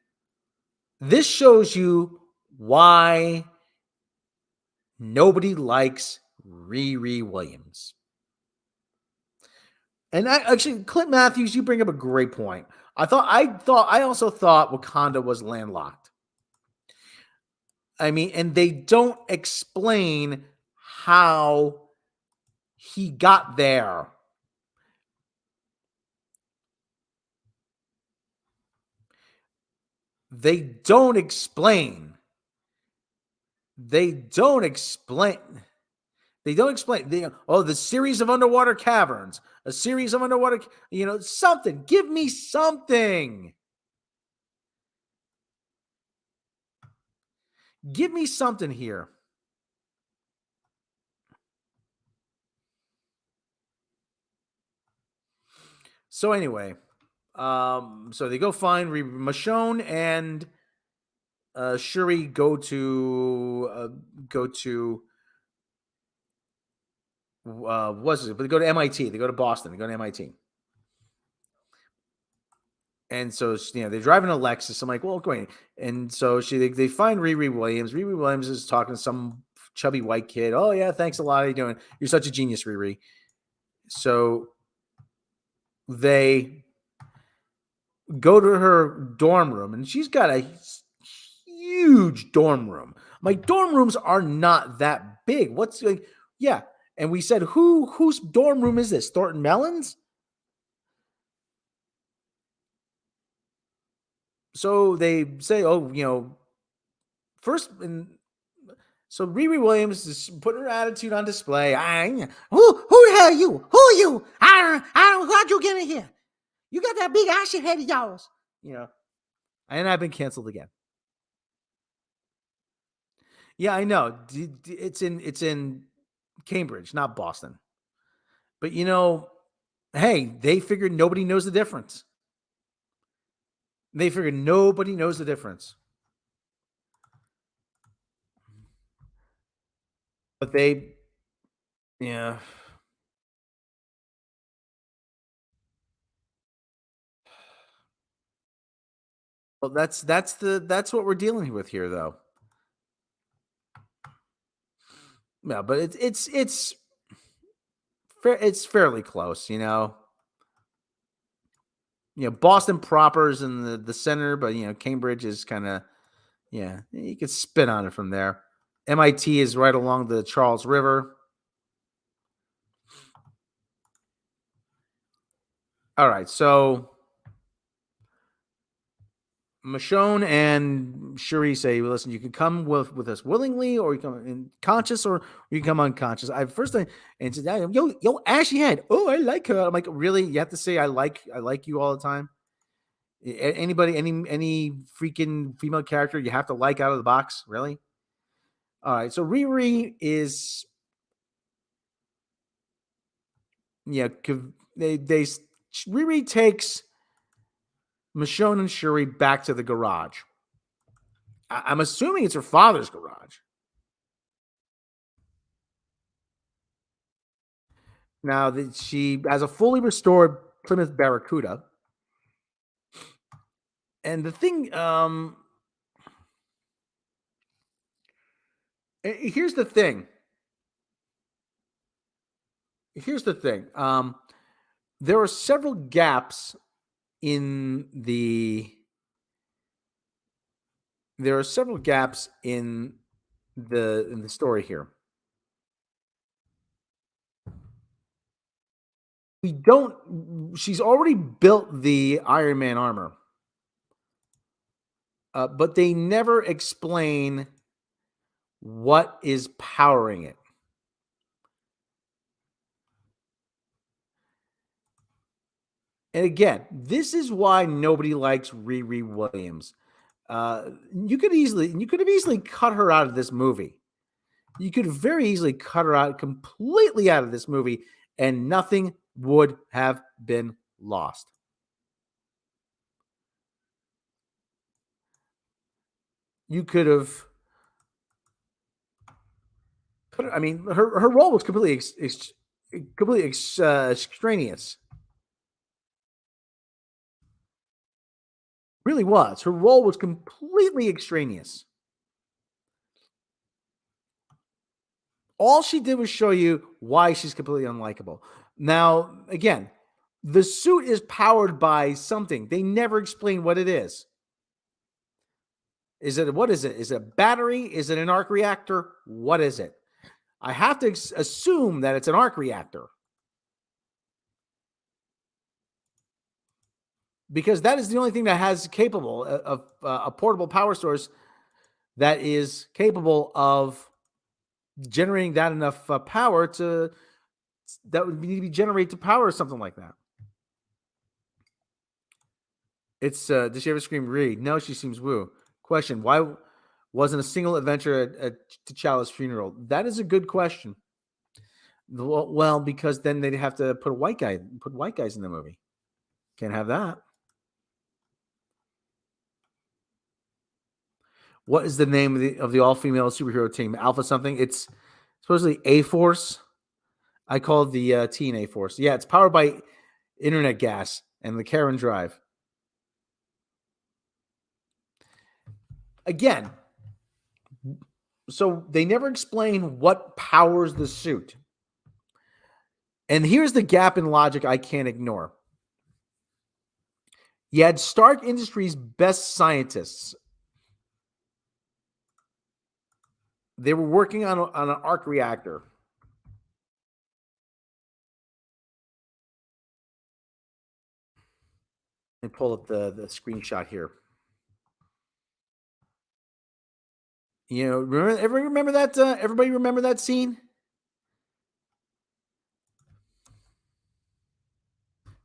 Speaker 7: this shows you why nobody likes Riri Williams. And actually, Clint Matthews, you bring up a great point. I also thought Wakanda was landlocked. I mean, and they don't explain how he got there. They don't explain. The series of underwater caverns, a series of underwater, something. Give me something. Give me something here. So anyway, so they go find Michonne and Shuri go to what's it? But they go to MIT. They go to Boston. They go to MIT. And so, they're driving a Lexus. I'm like, well, great. And so they find Riri Williams. Riri Williams is talking to some chubby white kid. Oh yeah, thanks a lot. How you doing? You're such a genius, Riri. So they go to her dorm room, and she's got a huge dorm room. My dorm rooms are not that big. Yeah. And we said, whose dorm room is this? Thornton Mellon's? So they say, first, so Riri Williams is putting her attitude on display. Who the hell are you? Who are you? How'd you get in here? You got that big ashy head of yours. And I've been canceled again. Yeah, I know. It's in Cambridge, not Boston. But hey, they figured nobody knows the difference. But yeah. Well, that's what we're dealing with here, though. Yeah, but it's fairly close, Boston proper is in the center, but Cambridge is kind of, you could spin on it from there. MIT is right along the Charles River. All right, so Michonne and Shuri say, well, listen, you can come with us willingly, or you come in conscious, or you can come unconscious. First thing, and said, yo, ashy head. Oh, I like her. I'm like, really? You have to say I like you all the time? Anybody, any freaking female character you have to like out of the box? Really? All right. So Riri is, Riri takes Michonne and Shuri back to the garage. I'm assuming it's her father's garage. Now that she has a fully restored Plymouth Barracuda. And the thing, here's the thing. There are several gaps in the story here. She's already built the Iron Man armor. But they never explain what is powering it. And again, this is why nobody likes Riri Williams. You could have easily cut her out of this movie. You could very easily cut her out completely out of this movie, and nothing would have been lost. You could have put. I mean, her role was completely extraneous. Really was. Her role was completely extraneous. All she did was show you why she's completely unlikable. Now, again, the suit is powered by something. They never explain what it is. What is it? Is it a battery? Is it an arc reactor? What is it? I have to assume that it's an arc reactor. Because that is the only thing that has capable of a portable power source that is capable of generating that enough power that would need to be generated to power something like that. It's does she ever scream Reed? No, she seems woo. Question: why wasn't a single adventure at T'Challa's funeral? That is a good question. Well, because then they'd have to put white guys in the movie. Can't have that. What is the name of the all-female superhero team? Alpha something. It's supposedly A-Force. I call it the Teen A-Force. Yeah, it's powered by internet gas and the Karen drive. Again, so they never explain what powers the suit. And here's the gap in logic I can't ignore. You had Stark Industries' best scientists. They were working on an arc reactor. Let me pull up the screenshot here. You know, remember that? Everybody remember that scene?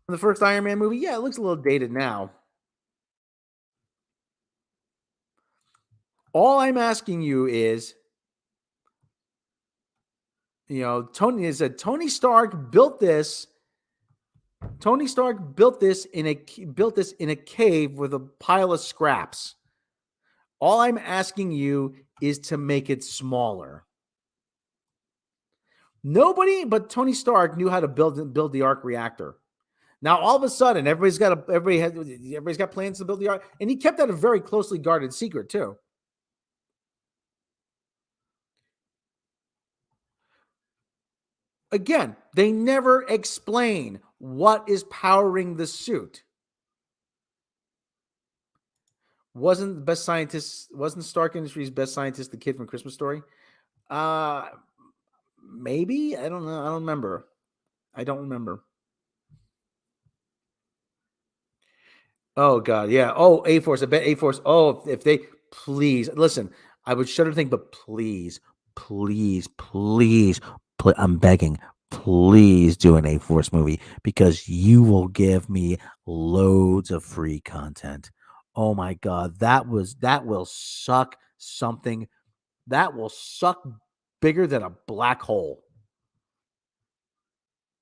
Speaker 7: From the first Iron Man movie? Yeah, it looks a little dated now. All I'm asking you is, you know, Tony Stark built this. Tony Stark built this in a cave with a pile of scraps. All I'm asking you is to make it smaller. Nobody but Tony Stark knew how to build the arc reactor. Now all of a sudden, everybody's got plans to build the arc, and he kept that a very closely guarded secret too. Again, they never explain what is powering the suit. Wasn't Stark Industries' best scientist the kid from Christmas Story? Maybe. I don't know. I don't remember. Oh God, yeah. Oh, A-Force. I bet A-Force. Oh, if they please listen, I would shudder to think, but please, I'm begging, please do an A-Force movie because you will give me loads of free content. Oh my God, that will suck something. That will suck bigger than a black hole.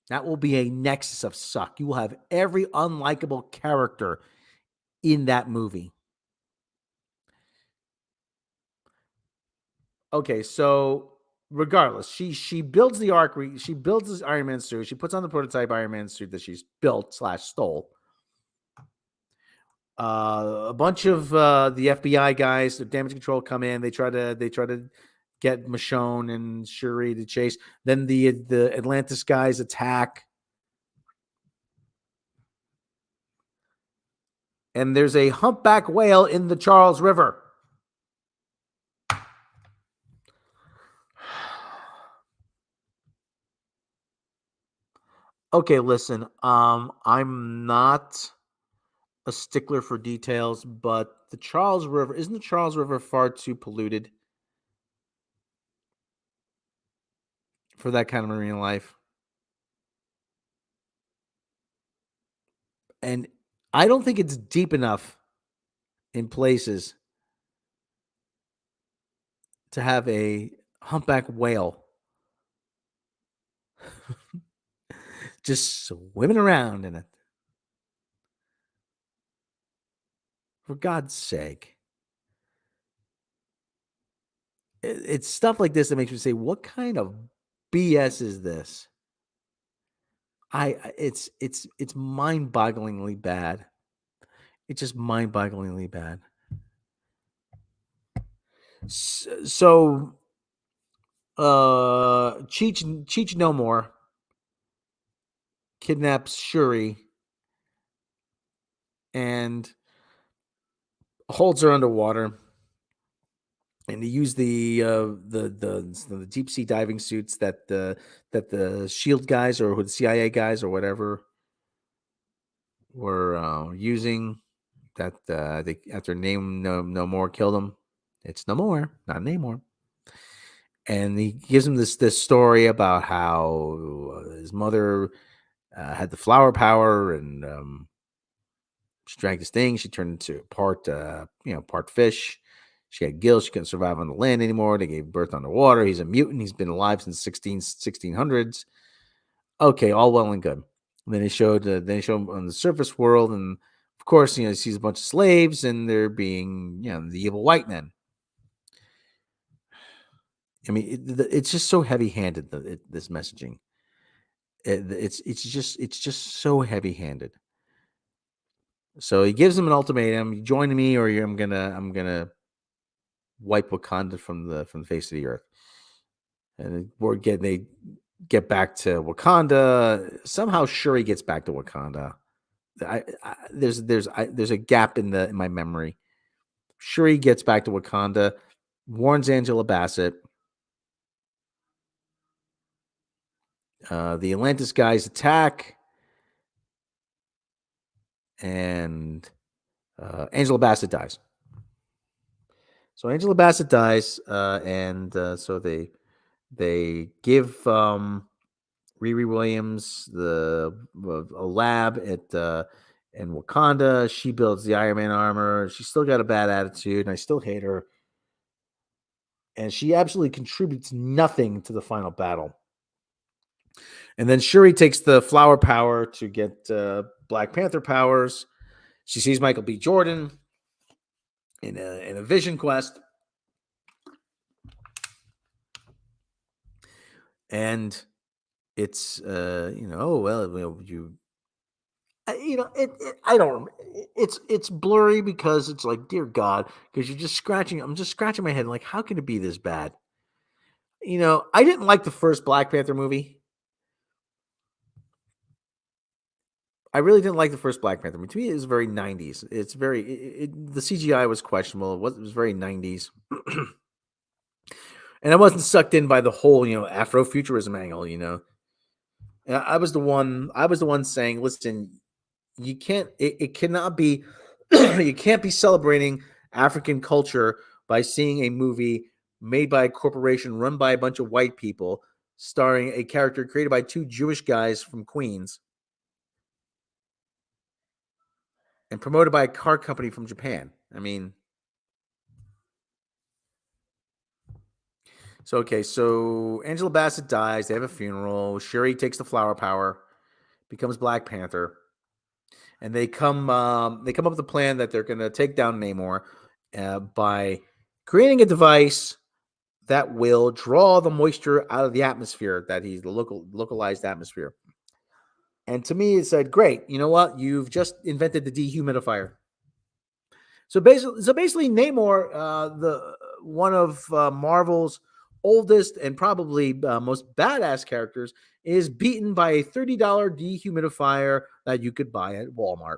Speaker 7: That will be a nexus of suck. You will have every unlikable character in that movie. Okay, so regardless, she builds the arc. She builds this Iron Man suit. She puts on the prototype Iron Man suit that she's built / stole. A bunch of the FBI guys, the damage control, come in. They try to get Michonne and Shuri to chase. Then the Atlantis guys attack. And there's a humpback whale in the Charles River. Okay, listen. I'm not a stickler for details, but isn't the Charles River far too polluted for that kind of marine life? And I don't think it's deep enough in places to have a humpback whale just swimming around in it. For God's sake. It's stuff like this that makes me say, what kind of BS is this? It's mind-bogglingly bad. It's just mind-bogglingly bad. So Cheech No More kidnaps Shuri and holds her underwater. And they use the deep sea diving suits that the Shield guys or the CIA guys or whatever were using. That they after name no more killed him. It's no more, not anymore. And he gives him this story about how his mother had the flower power, and she drank this thing. She turned into part fish. She had gills. She couldn't survive on the land anymore. They gave birth underwater. He's a mutant. He's been alive since 1600s. Okay, all well and good. And then they showed him on the surface world, and of course, he sees a bunch of slaves, and they're being, the evil white men. I mean, it's just so heavy-handed. This messaging. It's just so heavy-handed. So he gives him an ultimatum: you join me, or I'm gonna wipe Wakanda from the face of the earth. And they get back to Wakanda. Somehow Shuri gets back to Wakanda. There's a gap in my memory. Shuri gets back to Wakanda, warns Angela Bassett. The Atlantis guys attack, and Angela Bassett dies. So Angela Bassett dies, and so they give Riri Williams a lab in Wakanda. She builds the Iron Man armor. She's still got a bad attitude, and I still hate her. And she absolutely contributes nothing to the final battle. And then Shuri takes the flower power to get Black Panther powers. She sees Michael B. Jordan in a vision quest. And it's I don't. It's blurry because it's like, dear God, because I'm just scratching my head like, how can it be this bad? I didn't like the first Black Panther movie. I really didn't like the first Black Panther movie. To me, it was very 90s. It's very the CGI was questionable. It was very 90s. And I wasn't sucked in by the whole, Afrofuturism angle, I was the one saying, listen, you can't, it cannot be, you can't be celebrating African culture by seeing a movie made by a corporation run by a bunch of white people, starring a character created by two Jewish guys from Queens and promoted by a car company from Japan. I mean, so Angela Bassett dies. They have a funeral. Shuri takes the flower power, becomes Black Panther, and they come up with a plan that they're going to take down Namor by creating a device that will draw the moisture out of the atmosphere, that he's the localized atmosphere. And to me, it said, great, you know what? You've just invented the dehumidifier. So basically, Namor, the one of Marvel's oldest and probably most badass characters, is beaten by a $30 dehumidifier that you could buy at Walmart.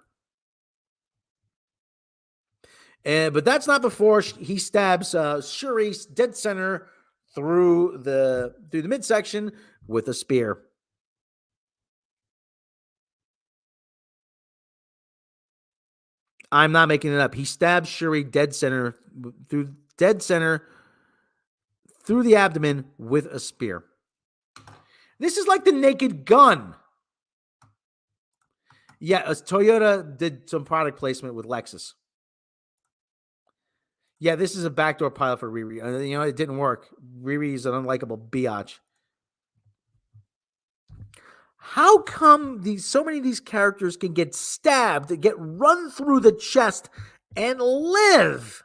Speaker 7: But that's not before he stabs Shuri dead center through the midsection with a spear. I'm not making it up. He stabs Shuri dead center through the abdomen with a spear. This is like the Naked Gun. Yeah, Toyota did some product placement with Lexus. Yeah, this is a backdoor pilot for Riri. It didn't work. Riri is an unlikable biatch. How come so many of these characters can get stabbed, get run through the chest, and live?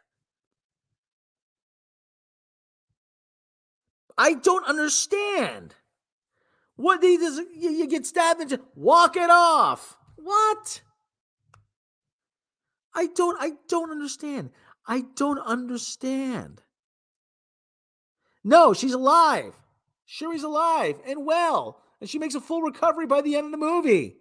Speaker 7: I don't understand. What you get stabbed and just walk it off? What? I don't understand. I don't understand. No, she's alive. Shuri's alive and well, and she makes a full recovery by the end of the movie.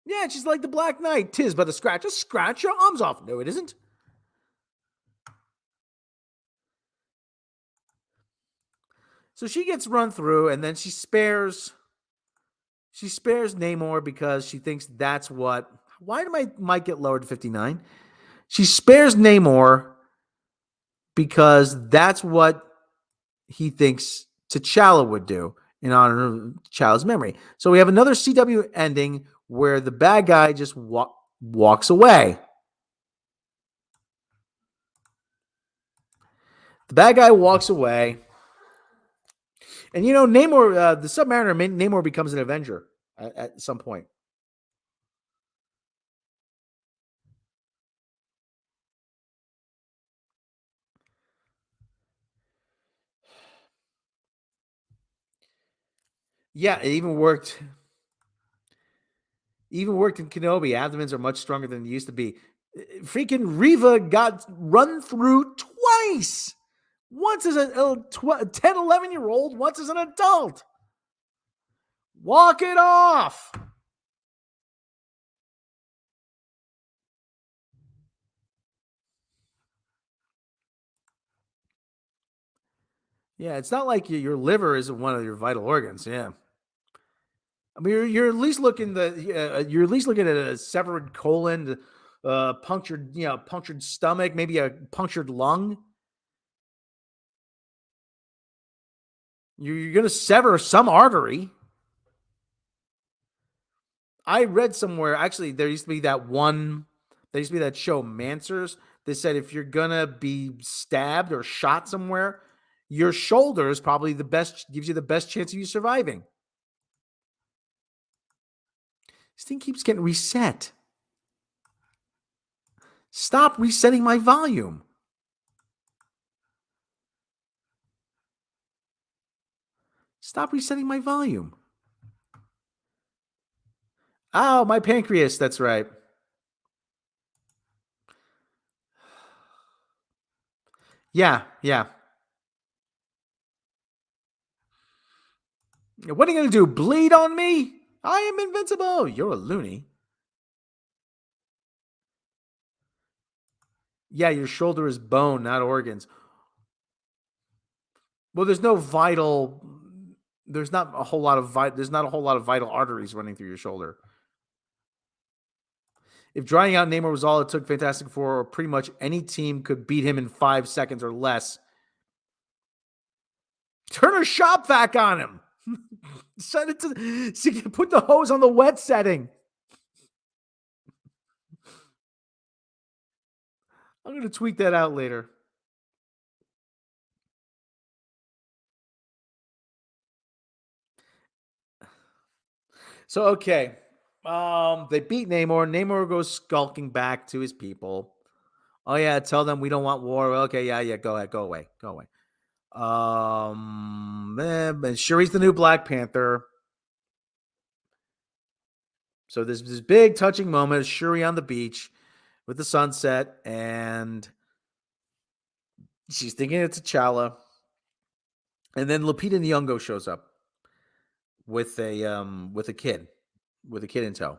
Speaker 7: Yeah, she's like the Black Knight. 'Tis but a scratch. Just scratch your arms off. No, it isn't. So she gets run through, and then she spares Namor because she thinks that's what. Why did my mic get lowered to 59? She spares Namor because that's what he thinks T'Challa would do in honor of T'Challa's memory. So we have another CW ending where the bad guy just walks away. The bad guy walks away. And Namor, the Submariner, Namor becomes an Avenger at some point. Yeah, it even worked. Even worked in Kenobi. Abdomens are much stronger than they used to be. Freaking Reva got run through twice. Once as a 10, 11-year-old, once as an adult. Walk it off. Yeah, it's not like your liver isn't one of your vital organs. Yeah. I mean, you're at least looking at a severed colon, punctured stomach, maybe a punctured lung. You're going to sever some artery. I read somewhere, actually, there used to be that show, Mansers. They said if you're going to be stabbed or shot somewhere, your shoulder is probably gives you the best chance of you surviving. This thing keeps getting reset. Stop resetting my volume. Stop resetting my volume. Oh, my pancreas. That's right. Yeah. What are you going to do? Bleed on me? I am invincible. You're a loony. Yeah, your shoulder is bone, not organs. Well, there's not a whole lot of vital arteries running through your shoulder. If drying out Namor was all it took, Fantastic Four or pretty much any team could beat him in 5 seconds or less. Turn a shop vac on him. Send it to put the hose on the wet setting. I'm going to tweet that out later. So, okay. They beat Namor. Namor goes skulking back to his people. Oh, yeah, tell them we don't want war. Okay, yeah, go ahead. Go away. And Shuri's the new Black Panther. So there's this big touching moment of Shuri on the beach with the sunset, and she's thinking it's T'Challa. And then Lupita Nyong'o shows up with a kid in tow.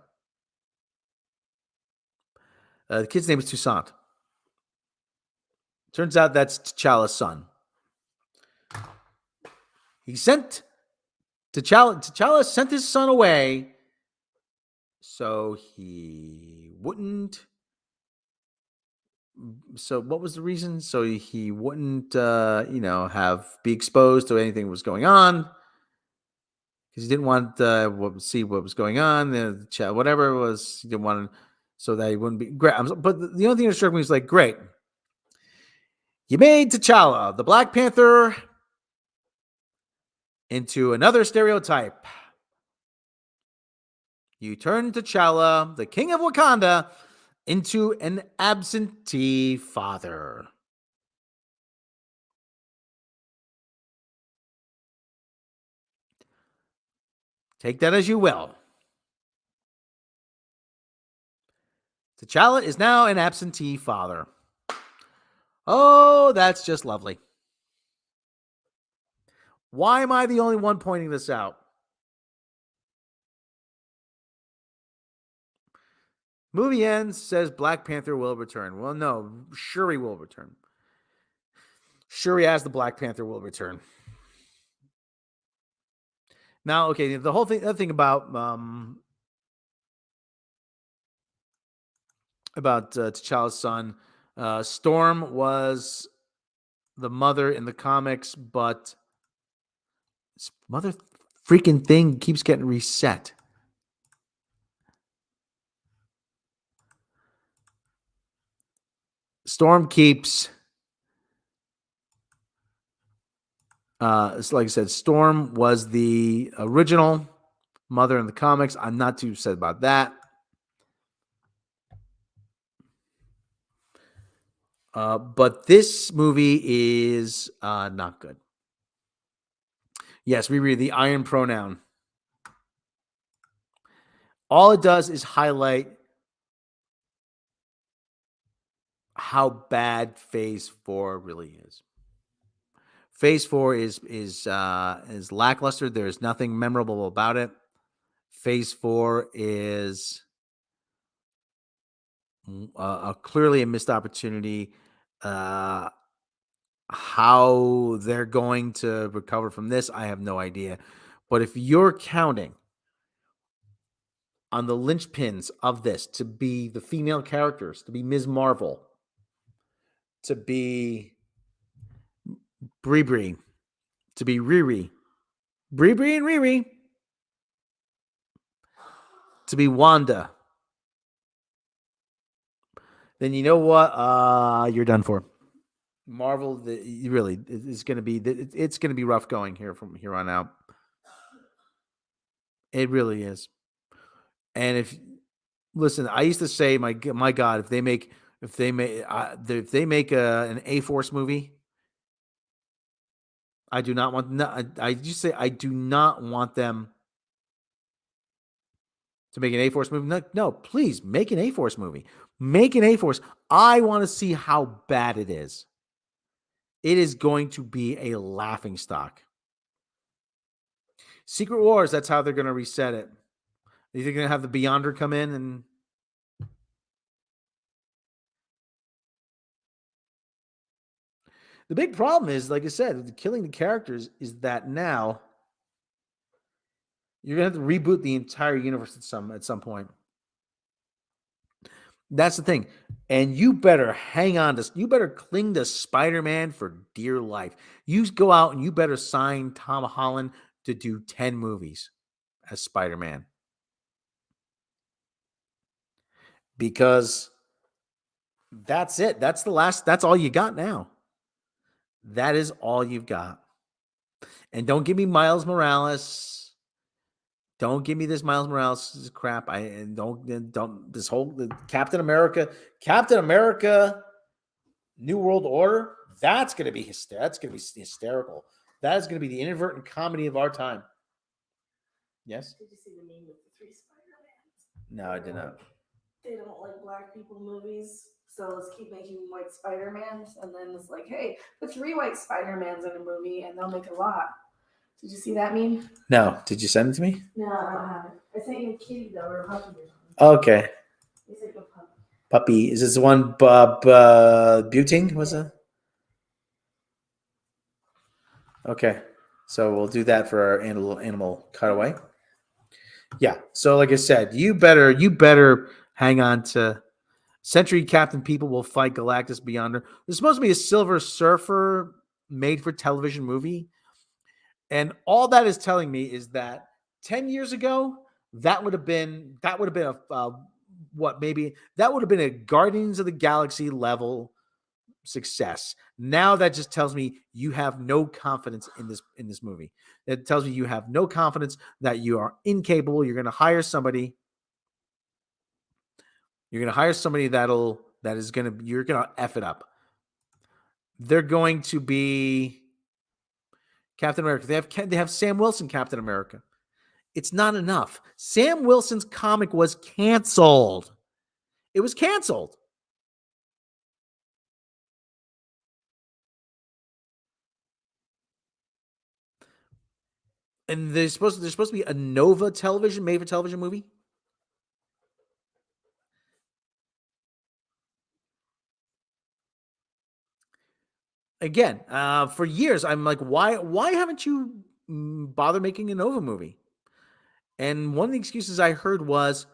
Speaker 7: The kid's name is Toussaint. Turns out that's T'Challa's son. T'Challa sent his son away so he wouldn't So what was the reason? So he wouldn't, be exposed to anything that was going on because he didn't want see what was going on. The chat, whatever it was, he didn't want, so that he wouldn't be great. But the only thing that struck me was like, great, you made T'Challa, the Black Panther, into another stereotype. You turned T'Challa, the King of Wakanda, into an absentee father. Take that as you will. T'Challa is now an absentee father. Oh, that's just lovely. Why am I the only one pointing this out? Movie ends, says Black Panther will return. Well, no, Shuri will return. Shuri as the Black Panther will return. Now, okay, the whole thing, about T'Challa's son, Storm was the mother in the comics, but this mother freaking thing keeps getting reset. Storm keeps, like I said, Storm was the original mother in the comics. I'm not too upset about that. But this movie is not good. Yes, we read the iron pronoun. All it does is highlight how bad Phase 4 really is. Phase 4 is lackluster. There's nothing memorable about it. Phase 4 is clearly a missed opportunity. How they're going to recover from this, I have no idea. But if you're counting on the linchpins of this to be the female characters, to be Ms. Marvel, to be Bree, to be Riri, Bree and Riri, to be Wanda, then you know what? You're done for. Marvel, really, it's going to be rough going here from here on out. It really is. And listen, I used to say, my God, if they make an A-Force movie, I do not want. No, I just say I do not want them to make an A-Force movie. No, please make an A-Force movie. Make an A-Force. I want to see how bad it is. It is going to be a laughingstock. Secret Wars, that's how they're going to reset it. You think they're going to have the Beyonder come in and... The big problem is, like I said, killing the characters is that now you're going to have to reboot the entire universe at some point. That's the thing. And you better you better cling to Spider-Man for dear life. You go out and you better sign Tom Holland to do 10 movies as Spider-Man. Because that's it. That's all you got now. That is all you've got. And don't give me Miles Morales. Don't give me this Miles Morales crap. Don't this whole Captain America, New World Order. That's going to be hysterical. That is going to be the inadvertent comedy of our time. Yes.
Speaker 13: Did you see the meme with the 3 Spider-Mans?
Speaker 7: No, I did not.
Speaker 13: They don't like black people movies, so let's keep making white Spider-Mans. And then it's like, hey, put 3 white Spider-Mans in a movie, and they'll make a lot. Did you see that meme?
Speaker 7: No. Did you send it to me?
Speaker 13: No, I don't have it. I sent you a kitty, though, or a puppy or something.
Speaker 7: Okay.
Speaker 13: It's like a puppy.
Speaker 7: Puppy. Is this the one Buting? Was it? Okay. So we'll do that for our animal cutaway. Yeah. So like I said, you better hang on to Century Captain People will fight Galactus Beyonder. There's supposed to be a Silver Surfer made for television movie. And all that is telling me is that 10 years ago, that would have been a Guardians of the Galaxy level success. Now that just tells me you have no confidence in this movie. It tells me you have no confidence, that you are incapable. You're going to hire somebody. You're going to hire somebody you're going to F it up. They're going to be Captain America. They have Sam Wilson, Captain America. It's not enough. Sam Wilson's comic was canceled. It was canceled. And there's supposed to be a Nova television made for television movie. Again, for years, I'm like, why haven't you bothered making a Nova movie? And one of the excuses I heard was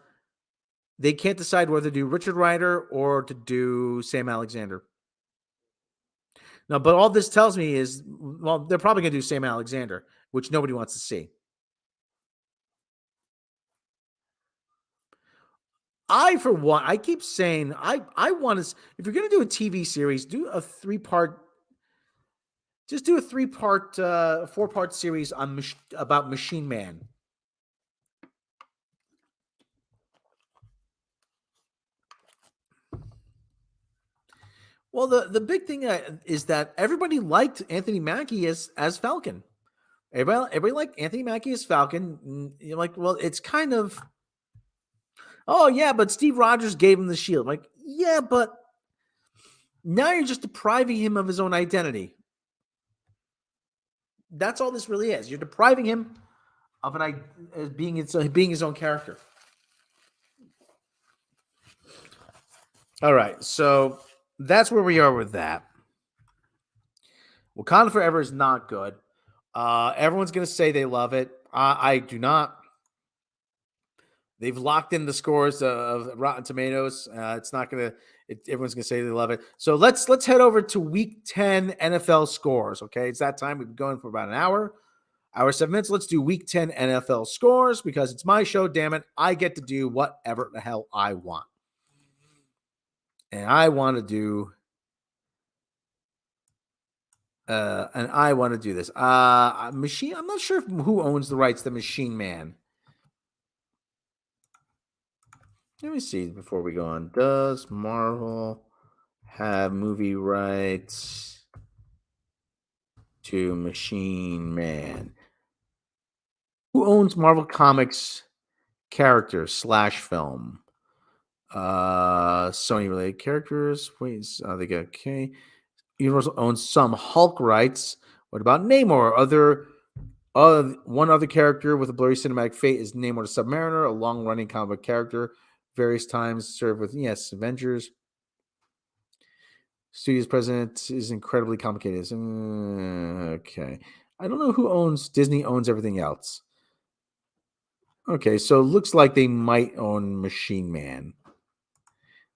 Speaker 7: they can't decide whether to do Richard Rider or to do Sam Alexander. Now, but all this tells me is, well, they're probably going to do Sam Alexander, which nobody wants to see. For one, I keep saying I want to. If you're going to do a TV series, do a 3-part. Just do a 3-part, 4-part series about Machine Man. Well, the big thing is that everybody liked Anthony Mackie as Falcon. Everybody liked Anthony Mackie as Falcon. You're like, well, it's kind of. Oh yeah, but Steve Rogers gave him the shield. I'm like, yeah, but now you're just depriving him of his own identity. That's all this really is. You're depriving him of being his own character. All right, so that's where we are with that. Wakanda Forever is not good. Everyone's going to say they love it. I do not. They've locked in the scores of Rotten Tomatoes. It's not going to. Everyone's going to say they love it. So let's head over to Week 10 NFL scores. Okay, it's that time. We've been going for about an hour 7 minutes. Let's do Week 10 NFL scores because it's my show. Damn it, I get to do whatever the hell I want, and I want to do. This. Machine. I'm not sure who owns the rights to Machine Man. Let me see before we go on. Does Marvel have movie rights to Machine Man? Who owns Marvel Comics characters / film? Sony related characters. Wait, they got okay. Universal owns some Hulk rights. What about Namor? One other character with a blurry cinematic fate is Namor the Submariner, a long-running comic book character. Various times served with Avengers. Studios president is incredibly complicated. Okay. I don't know who owns. Disney owns everything else. Okay, so it looks like they might own Machine Man.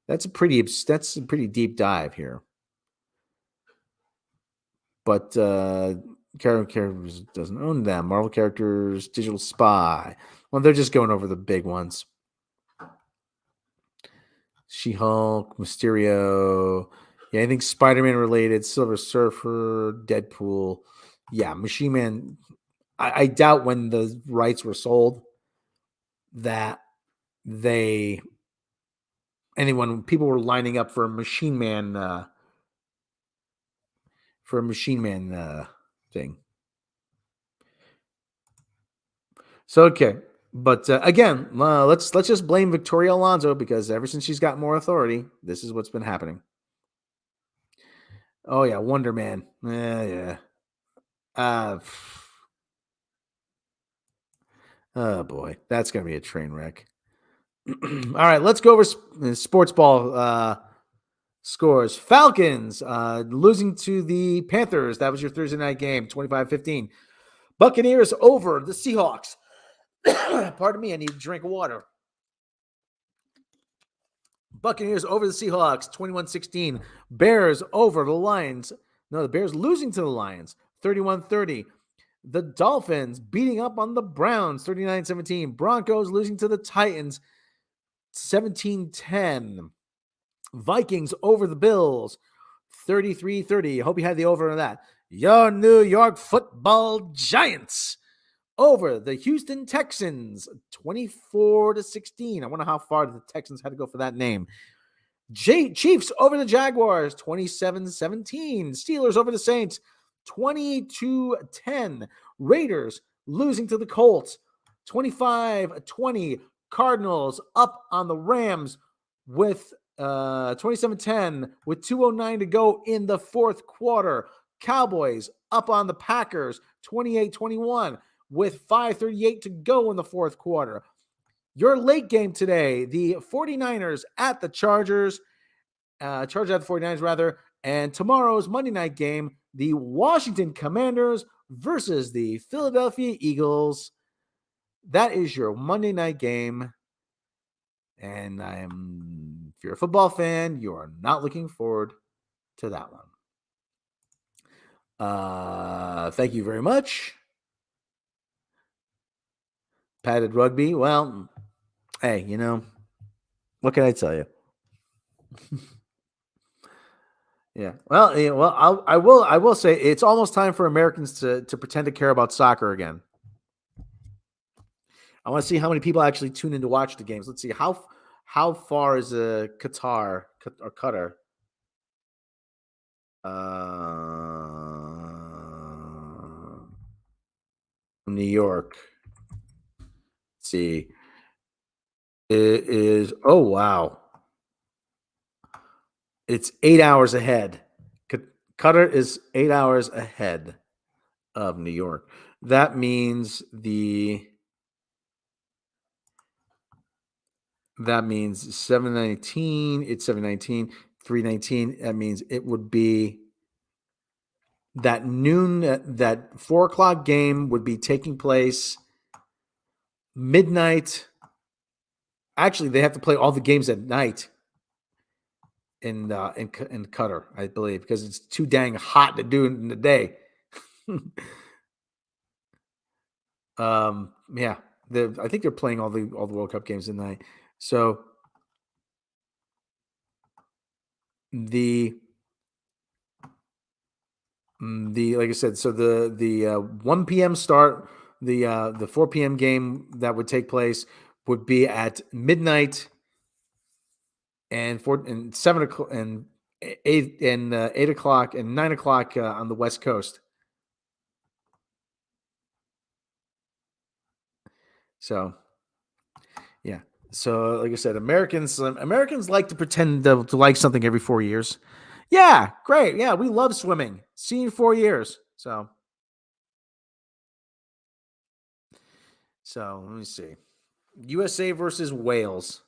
Speaker 7: That's a pretty deep dive here. But characters doesn't own them. Marvel characters, Digital Spy. Well, they're just going over the big ones. She-Hulk, Mysterio. Yeah, anything Spider-Man related, Silver Surfer, Deadpool. Yeah, Machine Man. I doubt when the rights were sold that people were lining up for a Machine Man thing. So okay, but again, let's just blame Victoria Alonso because ever since she's got more authority, this is what's been happening. Oh yeah, Wonder Man. Yeah. Oh boy, that's gonna be a train wreck. All right, let's go over sports ball scores. Falcons losing to the Panthers. That was your Thursday night game, 25-15. Buccaneers over the Seahawks. Pardon me, I need a drink of water. Buccaneers over the Seahawks, 21-16. Bears over the Lions. No, the Bears losing to the Lions, 31-30. The Dolphins beating up on the Browns, 39-17. Broncos losing to the Titans, 17-10. Vikings over the Bills, 33-30. Hope you had the over on that. Your New York Football Giants over the Houston Texans, 24-16. I wonder how far the Texans had to go for that name. Chiefs over the Jaguars, 27-17. Steelers over the Saints, 22-10. Raiders losing to the Colts, 25-20. Cardinals up on the Rams with 27-10 with 2:09 to go in the fourth quarter. Cowboys up on the Packers, 28-21 with 5:38 to go in the fourth quarter. Your late game today, the 49ers at the Chargers, Chargers at the 49ers rather, and tomorrow's Monday night game, the Washington Commanders versus the Philadelphia Eagles. That is your Monday night game. And if you're a football fan, you are not looking forward to that one. Thank you very much. Padded rugby. Well, hey, what can I tell you? Yeah. Well, I will say it's almost time for Americans to pretend to care about soccer again. I want to see how many people actually tune in to watch the games. Let's see how far is Qatar or Qatar? New York. Let's see. It is. Oh wow. It's 8 hours ahead. Qatar is 8 hours ahead of New York. That means 7:19. It's 7:19, 3:19. That means it would be that noon, that 4:00 game would be taking place midnight. Actually, they have to play all the games at night in Qatar, I believe, because it's too dang hot to do it in the day. Yeah, I think they're playing all the World Cup games at night. So the like I said, so the 1 p.m. start, the 4 p.m. game that would take place would be at midnight, and 7 o'clock and 8 o'clock and 9 o'clock on the West Coast. So, yeah. So, like I said, Americans like to pretend to like something every 4 years. Yeah, great. Yeah, we love swimming. See you in 4 years. So let me see. USA versus Wales.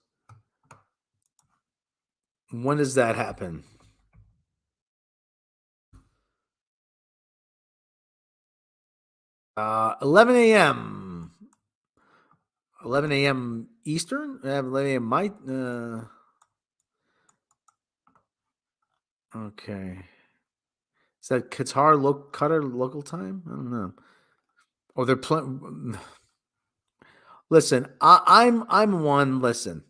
Speaker 7: When does that happen? 11 a.m. 11 a.m. Eastern? 11 a.m. Okay. Is that Qatar local time? I don't know. Oh, they're playing. Listen, I'm one. Listen.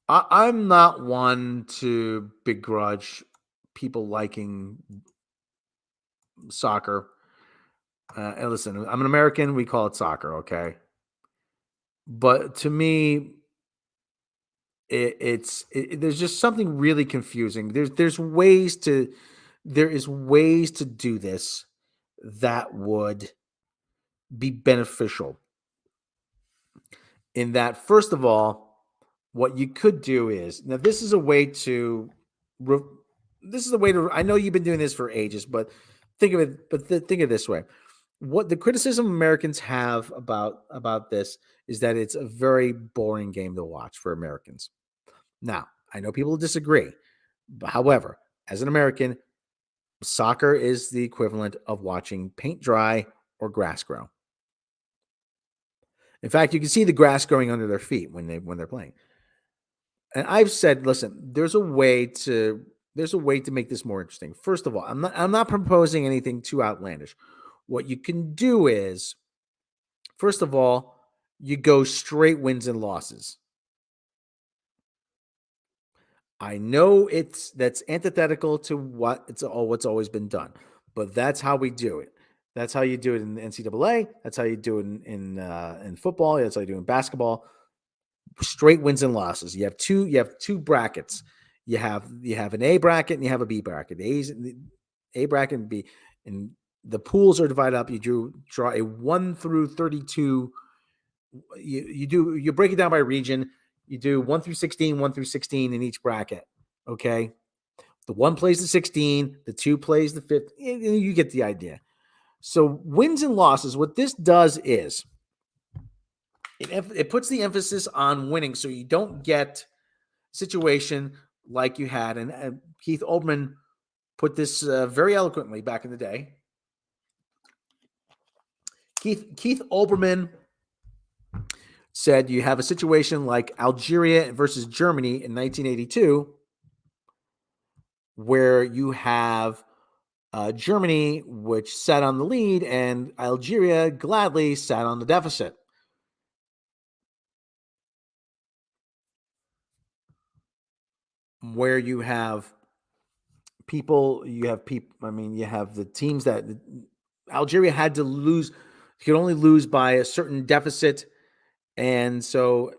Speaker 7: I'm not one to begrudge people liking soccer. And listen, I'm an American. We call it soccer, okay? But to me, there's just something really confusing. There is ways to do this that would be beneficial. In that, first of all, what you could do is, now this is a way to I know you've been doing this for ages, but think of it this way. What the criticism Americans have about this is that it's a very boring game to watch for Americans. Now, I know people disagree, but however, as an American, soccer is the equivalent of watching paint dry or grass grow. In fact, you can see the grass growing under their feet when they're playing. And I've said, listen, there's a way to make this more interesting. First of all, I'm not proposing anything too outlandish. What you can do is, first of all, you go straight wins and losses. I know that's antithetical to what's always been done, but that's how we do it. That's how you do it in the NCAA. That's how you do it in football. That's how you do it in basketball. Straight wins and losses. You have two brackets. You have an A bracket and you have a B bracket. The A bracket and B, and the pools are divided up. You draw a 1 through 32. You break it down by region. You do 1 through 16, 1 through 16 in each bracket. Okay. The 1 plays the 16, the 2 plays the 5th. You get the idea. So wins and losses, what this does is it puts the emphasis on winning, so you don't get a situation like you had. And Keith Olbermann put this very eloquently back in the day. Keith Olbermann said you have a situation like Algeria versus Germany in 1982, where you have Germany, which sat on the lead, and Algeria gladly sat on the deficit. Where you have people, you have the teams that Algeria had to lose. You could only lose by a certain deficit. And so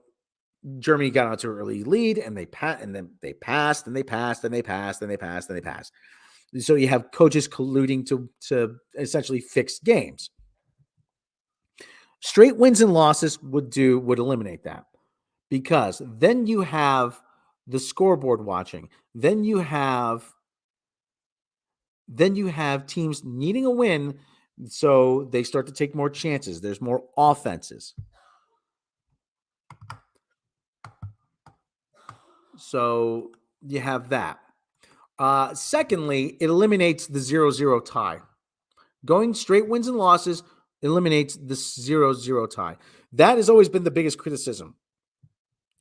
Speaker 7: Germany got out to an early lead, and they passed, and then they passed, and they passed, and they passed, and they passed, and they passed. So you have coaches colluding to essentially fix games. Straight wins and losses would eliminate that, because then you have the scoreboard watching. Then you have teams needing a win, so they start to take more chances. There's more offenses. So you have that. Secondly, it eliminates the 0-0 tie. Going straight wins and losses eliminates the 0-0 tie. That has always been the biggest criticism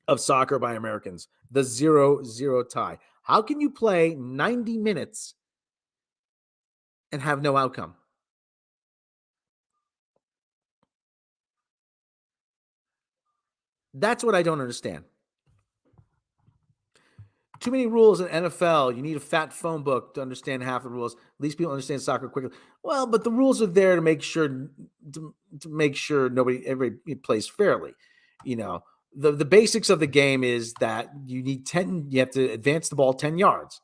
Speaker 7: of soccer by Americans, the 0-0 tie. How can you play 90 minutes and have no outcome? That's what I don't understand. Too many rules in NFL. You need a fat phone book to understand half the rules. At least people understand soccer quickly. Well, but the rules are there to make sure everybody plays fairly. You know, the basics of the game is that you need 10. You have to advance the ball 10 yards.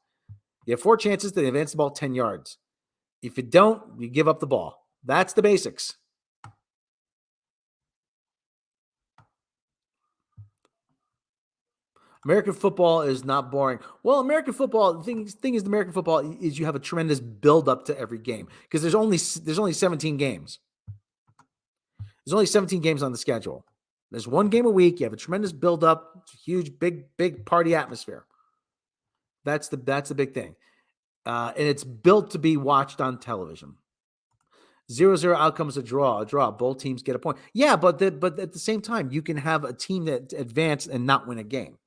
Speaker 7: You have 4 chances to advance the ball 10 yards. If you don't, you give up the ball. That's the basics. American football is not boring. Well, American football, the thing is, American football is you have a tremendous build-up to every game, because there's only 17 games. There's only 17 games on the schedule. There's 1 game a week. You have a tremendous build-up, huge, big party atmosphere. That's the big thing. And it's built to be watched on television. 0-0 outcome is a draw. Both teams get a point. Yeah, but at the same time, you can have a team that advance and not win a game.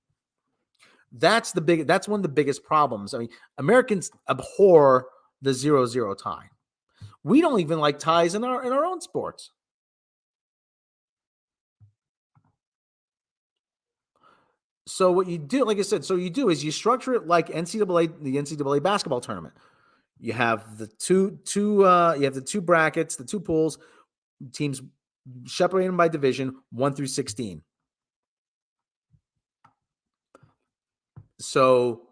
Speaker 7: That's one of the biggest problems. I mean, Americans abhor the 0-0 tie. We don't even like ties in our own sports. So what you do, like I said, is you structure it like the NCAA basketball tournament. You have the two brackets, the 2 pools, teams separated them by division, 1 through 16. So,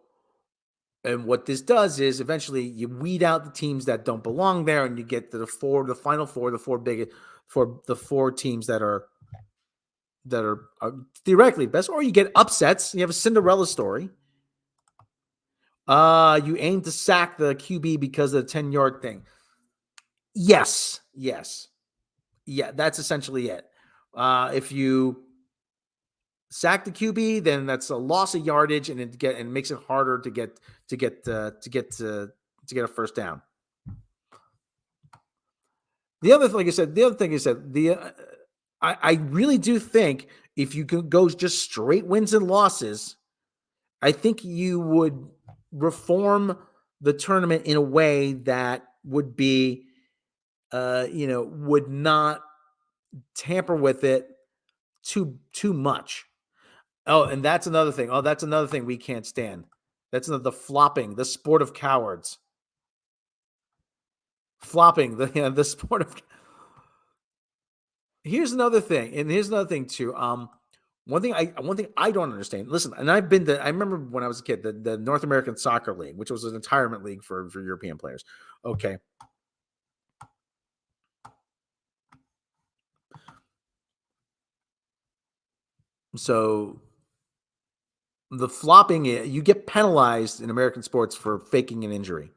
Speaker 7: and what this does is eventually you weed out the teams that don't belong there, and you get to the final four, the 4 teams that are theoretically best, or you get upsets. You have a Cinderella story. You aim to sack the QB because of the 10-yard thing. Yes. Yeah, that's essentially it. If you sack the QB, then that's a loss of yardage, and it makes it harder to get a first down. The other thing I said, I really do think if you could go just straight wins and losses, I think you would reform the tournament in a way that would be, would not tamper with it too much. Oh, and that's another thing. Oh, that's another thing we can't stand. That's the flopping, the sport of cowards. Flopping, the sport of. Here's another thing, and here's another thing too. One thing I don't understand. Listen, and I remember when I was a kid, the North American Soccer League, which was an retirement league for European players. Okay. So the flopping, you get penalized in American sports for faking an injury.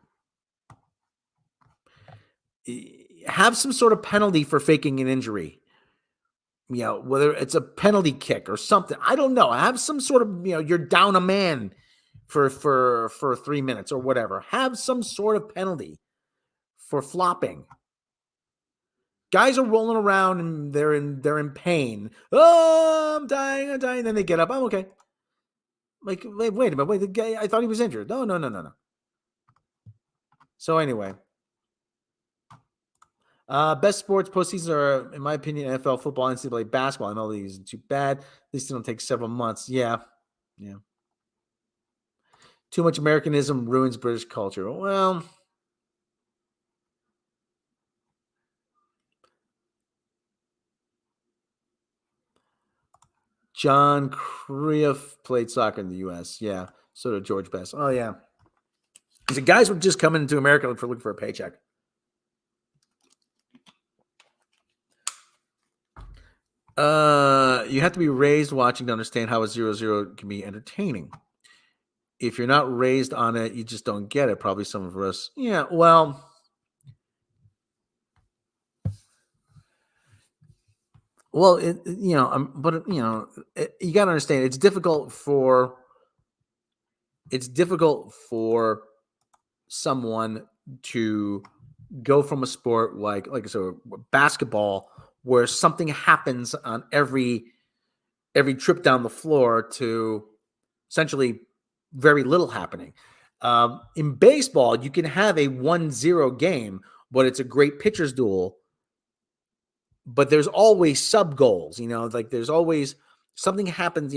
Speaker 7: Have some sort of penalty for faking an injury. Whether it's a penalty kick or something. I don't know. Have some sort of, you're down a man for 3 minutes or whatever. Have some sort of penalty for flopping. Guys are rolling around and they're in pain. Oh, I'm dying. Then they get up. I'm okay. Like, wait a minute. Wait, the guy, I thought he was injured. No. So anyway. Best sports postseasons are, in my opinion, NFL, football, NCAA, basketball. MLB isn't too bad. At least it don't take several months. Yeah. Too much Americanism ruins British culture. Well, John Cruyff played soccer in the U.S. Yeah. So did George Best. Oh, yeah. The guys were just coming to America looking for a paycheck. You have to be raised watching to understand how a 0-0 can be entertaining. If you're not raised on it, you just don't get it. Probably some of us. Yeah, well, you got to understand it's difficult for someone to go from a sport like basketball, where something happens on every trip down the floor, to essentially very little happening. In baseball, you can have a 1-0 game, but it's a great pitcher's duel. But there's always sub goals, like there's always something happens,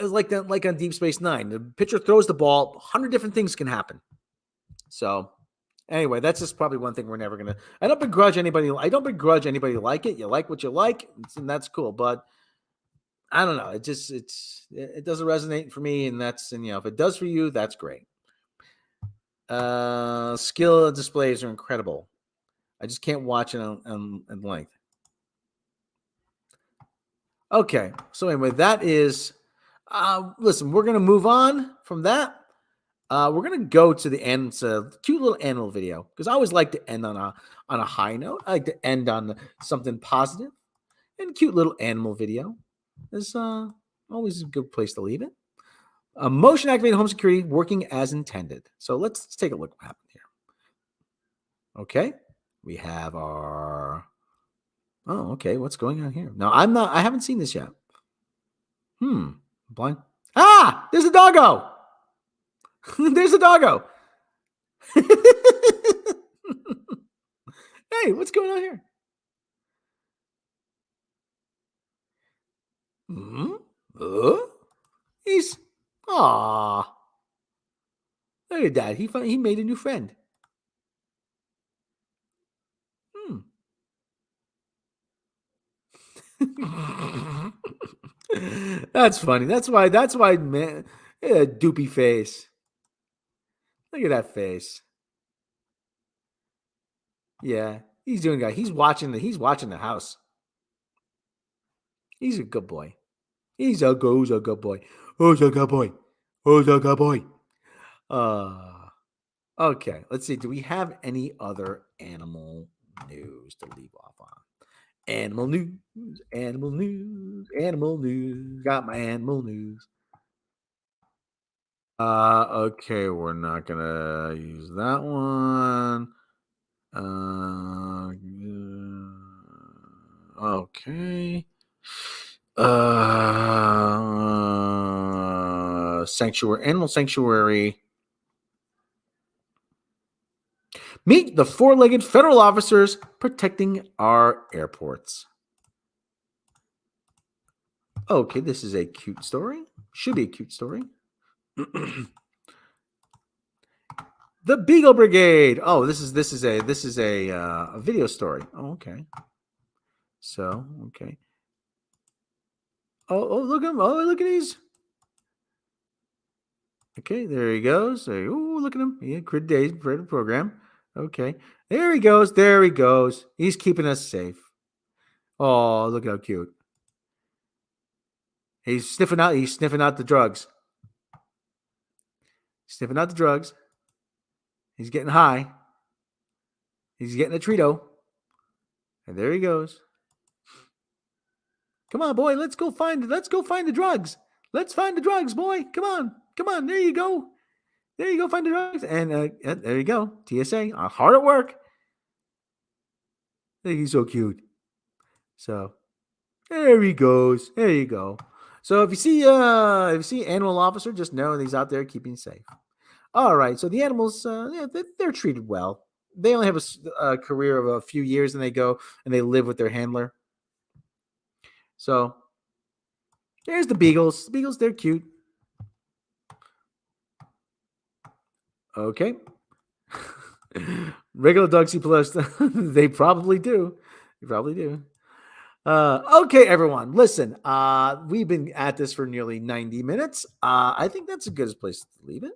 Speaker 7: like on Deep Space Nine. The pitcher throws the ball, 100 different things can happen. So anyway, that's just probably one thing we're never gonna. I don't begrudge anybody like it. You like what you like, and that's cool. But I don't know. It doesn't resonate for me, and if it does for you, that's great. Skill displays are incredible. I just can't watch it on length. Okay, so anyway, that is. Listen, we're gonna move on from that. We're gonna go to the end. It's a cute little animal video, because I always like to end on a high note. I like to end on something positive, and cute little animal video is always a good place to leave it. Motion activated home security working as intended. So let's take a look what happened here. Okay, we have our. Oh, okay. What's going on here? No, I haven't seen this yet. Blind. Ah, there's a doggo. There's a doggo. Hey, what's going on here? He's. Aw. Look at that. He made a new friend. That's funny. That's why, man. Doopy face. Look at that face. Yeah, he's doing good. He's watching the house. He's a good boy. He's a good boy. Who's a good boy? Who's a good boy? Okay. Let's see. Do we have any other animal news to leave off on? Animal news. Got my animal news. Okay, we're not gonna use that one. Okay. Sanctuary, animal sanctuary. Meet the four-legged federal officers protecting our airports. Okay, this is a cute story. Should be a cute story. The Beagle Brigade. Oh, this is a video story. Oh, okay. So, okay. Oh, look at him. Oh, look at these. Okay, there he goes. Oh, look at him. Yeah, Crit Days program. Okay. There he goes. There he goes. He's keeping us safe. Oh, look how cute. He's sniffing out the drugs. Sniffing out the drugs. He's getting high. He's getting a Trito. And there he goes. Come on, boy. Let's go find the drugs. Let's find the drugs, boy. Come on. There you go. There you go. Find the drugs. And there you go. TSA. Hard at work. I think he's so cute. So there he goes. There you go. So if you see animal officer, just know that he's out there keeping you safe. All right. So the animals, they're treated well. They only have a career of a few years, and they go and they live with their handler. So there's the beagles. The beagles, they're cute. Okay. Regular dogs see plus. They probably do. Okay, everyone. Listen, we've been at this for nearly 90 minutes. I think that's a good place to leave it.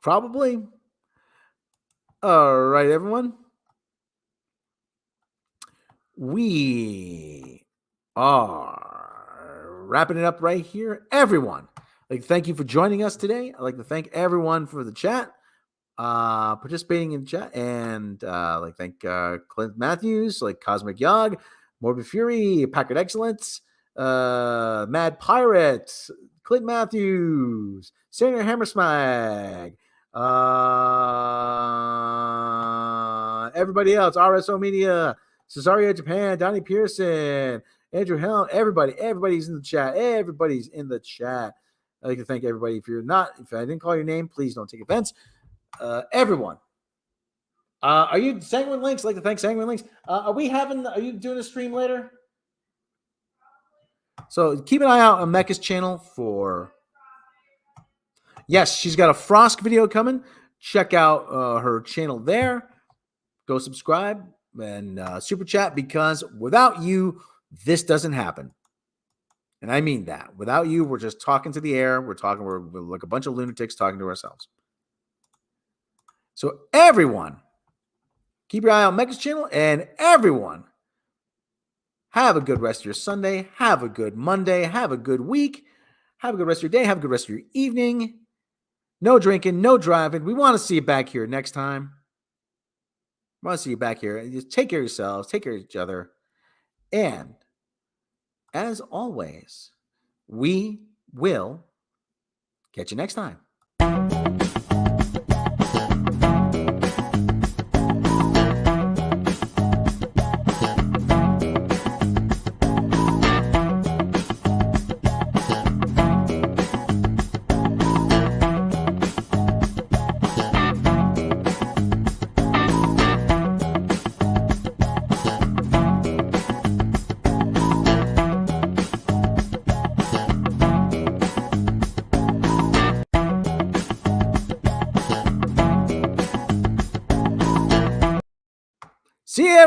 Speaker 7: Probably. All right, everyone. We are wrapping it up right here. Everyone, thank you for joining us today. I'd like to thank everyone for the chat, participating in chat, and thank Clint Matthews, Cosmic Yog, Morbid Fury, Packard Excellence, Mad Pirate, Clint Matthews, Senator Hammersmag, everybody else, RSO Media, Cesario Japan, Donnie Pearson, Andrew Helm, everybody's in the chat. Everybody's in the chat. I'd like to thank everybody. If I didn't call your name, please don't take offense. Everyone. Are you Sanguine Links? I'd like to thank Sanguine Links. Are you doing a stream later? So keep an eye out on Mecca's channel for. Yes, she's got a Frost video coming. Check out her channel there. Go subscribe and super chat, because without you, this doesn't happen. And I mean that. Without you, we're just talking to the air. We're like a bunch of lunatics talking to ourselves. So everyone, keep your eye on Mecca's channel, and everyone, have a good rest of your Sunday. Have a good Monday. Have a good week. Have a good rest of your day. Have a good rest of your evening. No drinking, no driving. We want to see you back here next time. I want to see you back here. Just take care of yourselves. Take care of each other. And as always, we will catch you next time. See you.